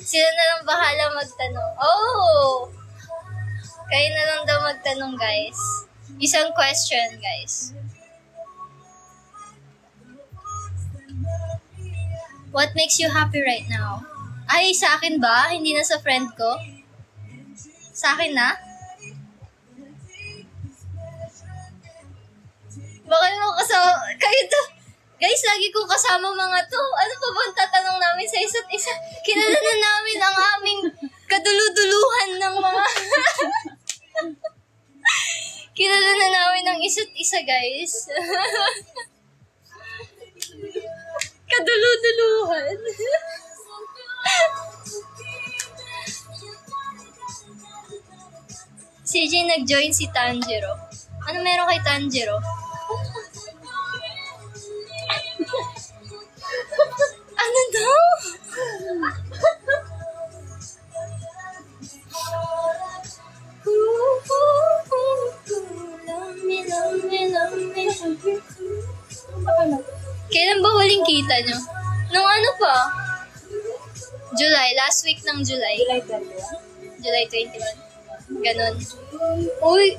Sila na lang bahala magtanong. Oh! Kayo na lang daw magtanong, guys. Isang question, guys. What makes you happy right now? Ay, sa akin ba? Hindi na sa friend ko? Sa akin na? Baka naman kasama... Kayo to... Guys, lagi kong kasama mga to. Ano pa ba ang tatanong namin sa isa't isa? Kilala na namin ang aming kaduluduluhan ng mga... Kilala na namin ang isa't isa, guys. Kaduluduluhan. CJ nag-join si Tanjiro. Ano meron kay Tanjiro? Ano daw? Kailan ba huling kita nyo? Nung ano pa? July. Last week ng July. July 21? July 21. Ganon. Uy!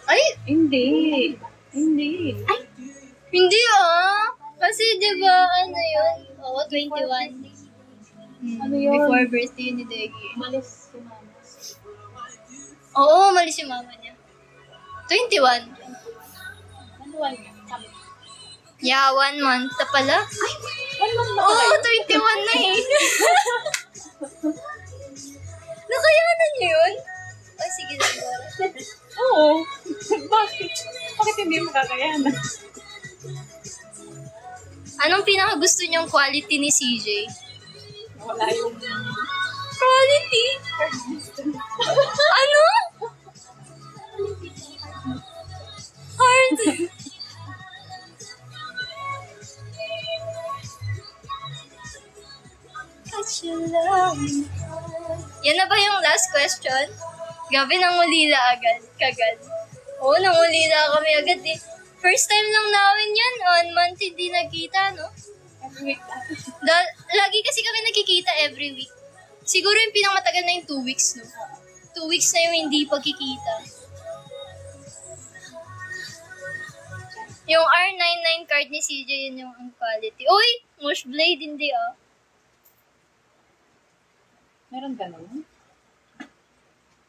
Ay! Hindi. Ay! Hindi Kasi diba, ano yun? Oo, 21. Ano yun? Before birthday ni Deggy. Malis si mama. Oo, umalis yung mama niya. 21. Ano niya? Kami. Yeah, 1 month na pala. Ay! 1 month na Oo, kayo? 21 na eh. Nakayanan niyo yun? Ay, sige na. Oo. Bakit? Bakit hindi mo kakayanan? Anong pinakagusto niyong quality ni CJ? Wala yung Quality? Ano? Hard. Yan na ba yung last question? Gabi, nangulila agad. Kagad. Oo, nangulila kami agad eh. First time lang namin yan. 1 month hindi nagkita, no? every week na. Lagi kasi kami nagkikita every week. Siguro yung pinamatagal na yung 2 weeks, no? 2 weeks na yung hindi pagkikita. Yung R99 card ni CJ, yun yung quality. Uy! Mush blade, hindi ah. Meron ka naman?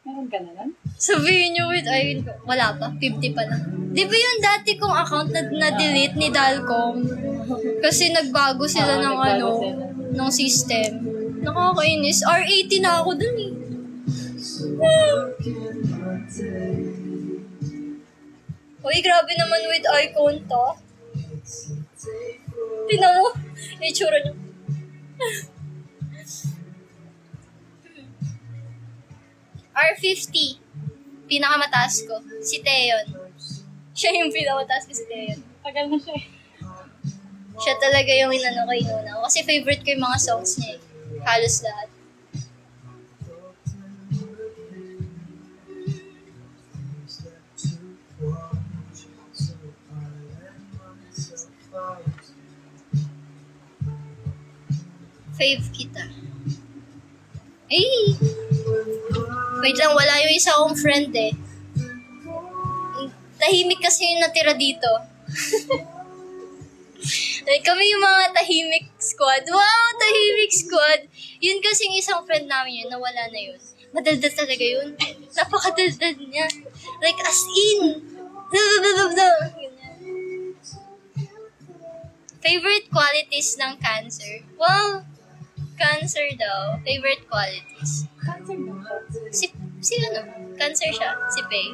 Meron ka naman? Sabihin nyo with Irene ko. Wala pa, 50 pa lang. Di ba yung dati kong account na delete ni Dalcom? Kasi nagbago sila ng nagbago sila. ng system. Nakakainis. R80 na ako dun eh. Uy, grabe naman with eye contact. Tingnan mo. Itsura niyo. R50. Pinakamataas ko. Si Teon. Siya yung pinakamataas ko, si Teon. Tagal na siya eh. Siya talaga yung inano ko inuna. Kasi favorite ko yung mga songs niya eh. Halos lahat. Fave kita. Eh! Wait lang, wala yung isa kong friend eh. Tahimik kasi yung natira dito. Like, kami yung mga tahimik squad. Wow, tahimik squad! Yun kasing isang friend namin yun, nawala na yun. Madaldal talaga yun. Napakadaldal niya. Like, as in. Ganyan. Favorite qualities ng Cancer? Wow! Cancer daw. Favorite qualities. Cancer na siya. Si ano? Cancer siya. Si Faye.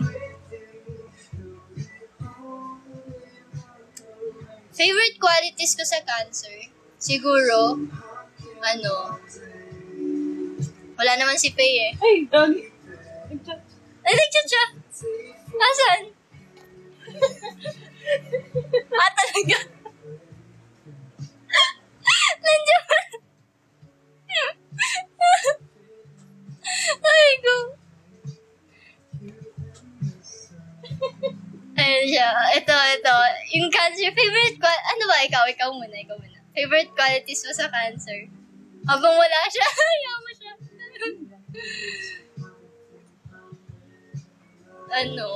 Favorite qualities ko sa Cancer? Siguro, ano, wala naman si Faye eh. Ay, doggy. Nag-chat. Ay, nag-chat siya. Asan? Talaga? Nandiyan ba? Ay, ko. Ayun siya. Ito. Yung Cancer, favorite ano ba? Ikaw muna. Favorite qualities mo sa Cancer? Habang wala siya, ayaw mo siya. Ano?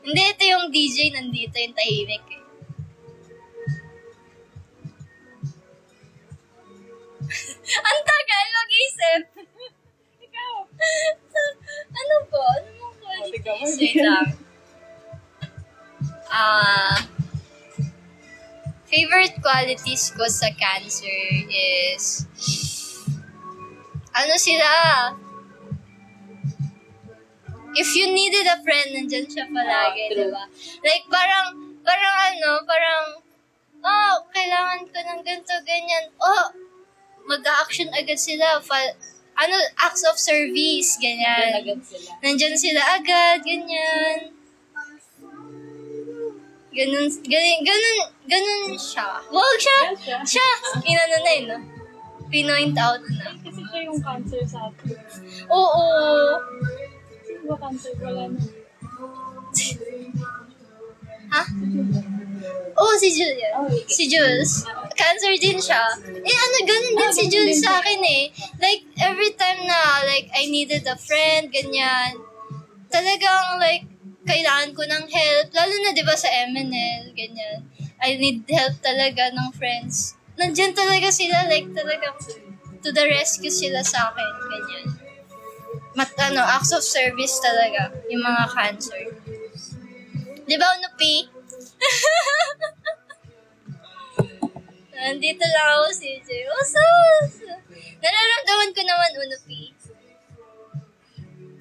Hindi, ito yung DJ nandito, yung tahimik eh. Ang tagal mag-isip. Ikaw. Ano ba? Ano mong Ikaw. qualities? Wait lang. Favorite qualities ko sa Cancer is ano sila? If you needed a friend, nandyan siya palagi, true. diba? Like, parang, kailangan ko ng ganito, ganyan. Mag-a-action agad sila. Acts of service, ganyan. Agad sila. Nandyan sila agad, ganyan. Ganun siya. Wow, siya! Siya! Inano na yun, no? Pinoint out na. Kasi siya yung cancer sa atin. Oo. Sino ba cancer? Wala na. Ha? Oo, si Julia. Oh, okay. Si Jules. Cancer din siya. Ganun din si Jules sa akin eh. Like, every time na, like, I needed a friend, ganyan. Talagang, like, kailangan ko ng help. Lalo na, di ba, sa MNL, ganyan. I need help talaga ng friends. Nandyan talaga sila, like, talagang to the rescue sila sa akin, ganyan. Acts of service talaga, yung mga Cancer. Di ba, Unupi? Nandito lang ako, CJ. Nararamdaman ko naman, Unupi.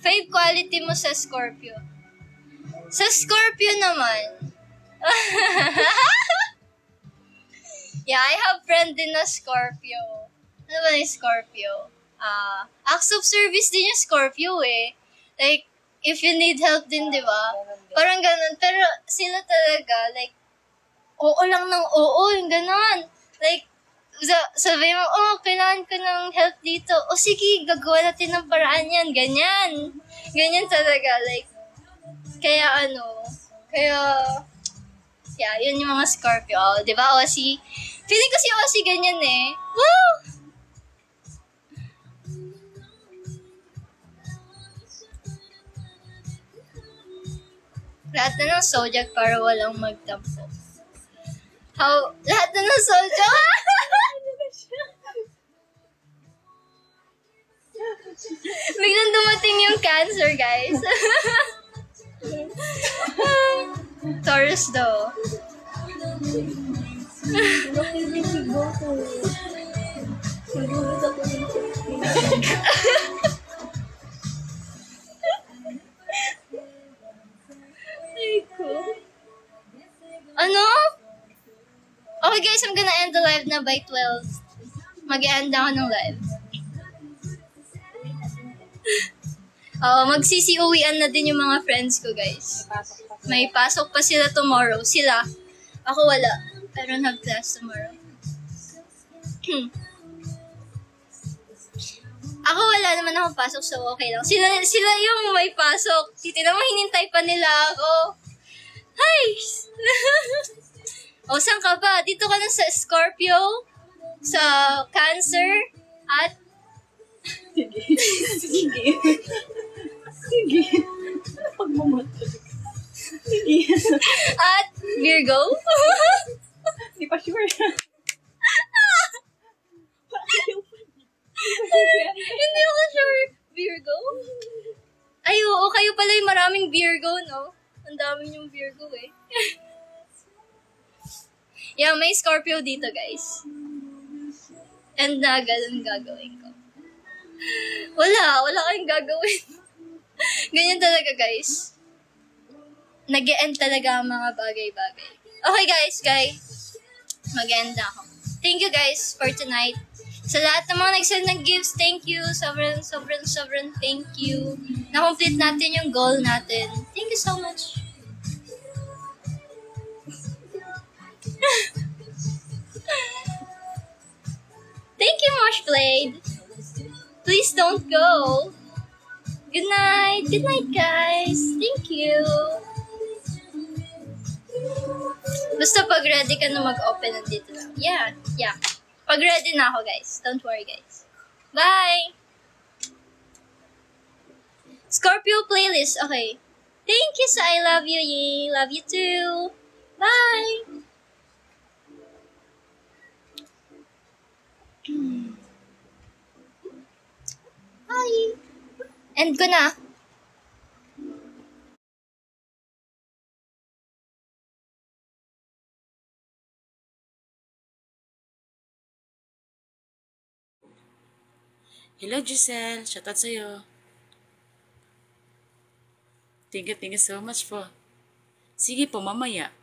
Fave quality mo sa Scorpio. Sa Scorpio naman. Yeah, I have friend din na Scorpio. Ano ba yung Scorpio? Acts of service din yung Scorpio eh. Like, if you need help din, di ba? Parang ganun. Pero sila talaga, like, oo lang ng oo, yung ganun. Like, sabi mo, kailangan ko ng help dito. O sige, gagawa natin ng paraan yan. Ganyan. Ganyan talaga. Like, kaya yeah, yun yung mga Scorpio. Di ba, Aussie? Feeling ko si Aussie ganyan eh. Woo! Lahat na ng zodiac para walang magtampo. Lahat na ng zodiac? Biglang dumating yung Cancer, guys. Taurus daw. Ano? Okay guys, I'm gonna end the live na by 12. Mag-end na ako ng live. Magsisi-uwian na din yung mga friends ko, guys. May pasok pa sila tomorrow. Sila. Ako wala. I don't have class tomorrow. Ako wala naman akong pasok, so okay lang. Sila yung may pasok. Titignan mo, hinintay pa nila ako. Hi! Saan ka ba? Dito ka na sa Scorpio, sa Cancer, at... Sige. Pagmamatay. Sige. At Virgo? Hindi pa sure. Hindi ako sure. Virgo? Ay, oo. Kayo pala yung maraming Virgo, no? Ang dami yung Virgo, eh. Yeah, may Scorpio dito, guys. And ganun gagawin ko. Wala kayong gagawin. Ganyan talaga, guys. Nag-e-end talaga ang mga bagay-bagay. Okay, guys. Mag-e-end na ako. Thank you, guys, for tonight. Sa lahat ng mga nag-send ng gifts, thank you. Sobrang thank you. Na-complete natin yung goal natin. Thank you so much. Thank you, Moshblade. Please don't go. Good night. Good night, guys. Thank you. Basta pag ready ka na mag-open, nandito lang. Yeah. Pag ready na ako, guys. Don't worry, guys. Bye! Scorpio playlist. Okay. Thank you sa I love you, Yi. Love you too. Bye! Bye! End ko na. Hello, Giselle. Shoutout sa'yo. Thank you so much po. Sige po, mamaya.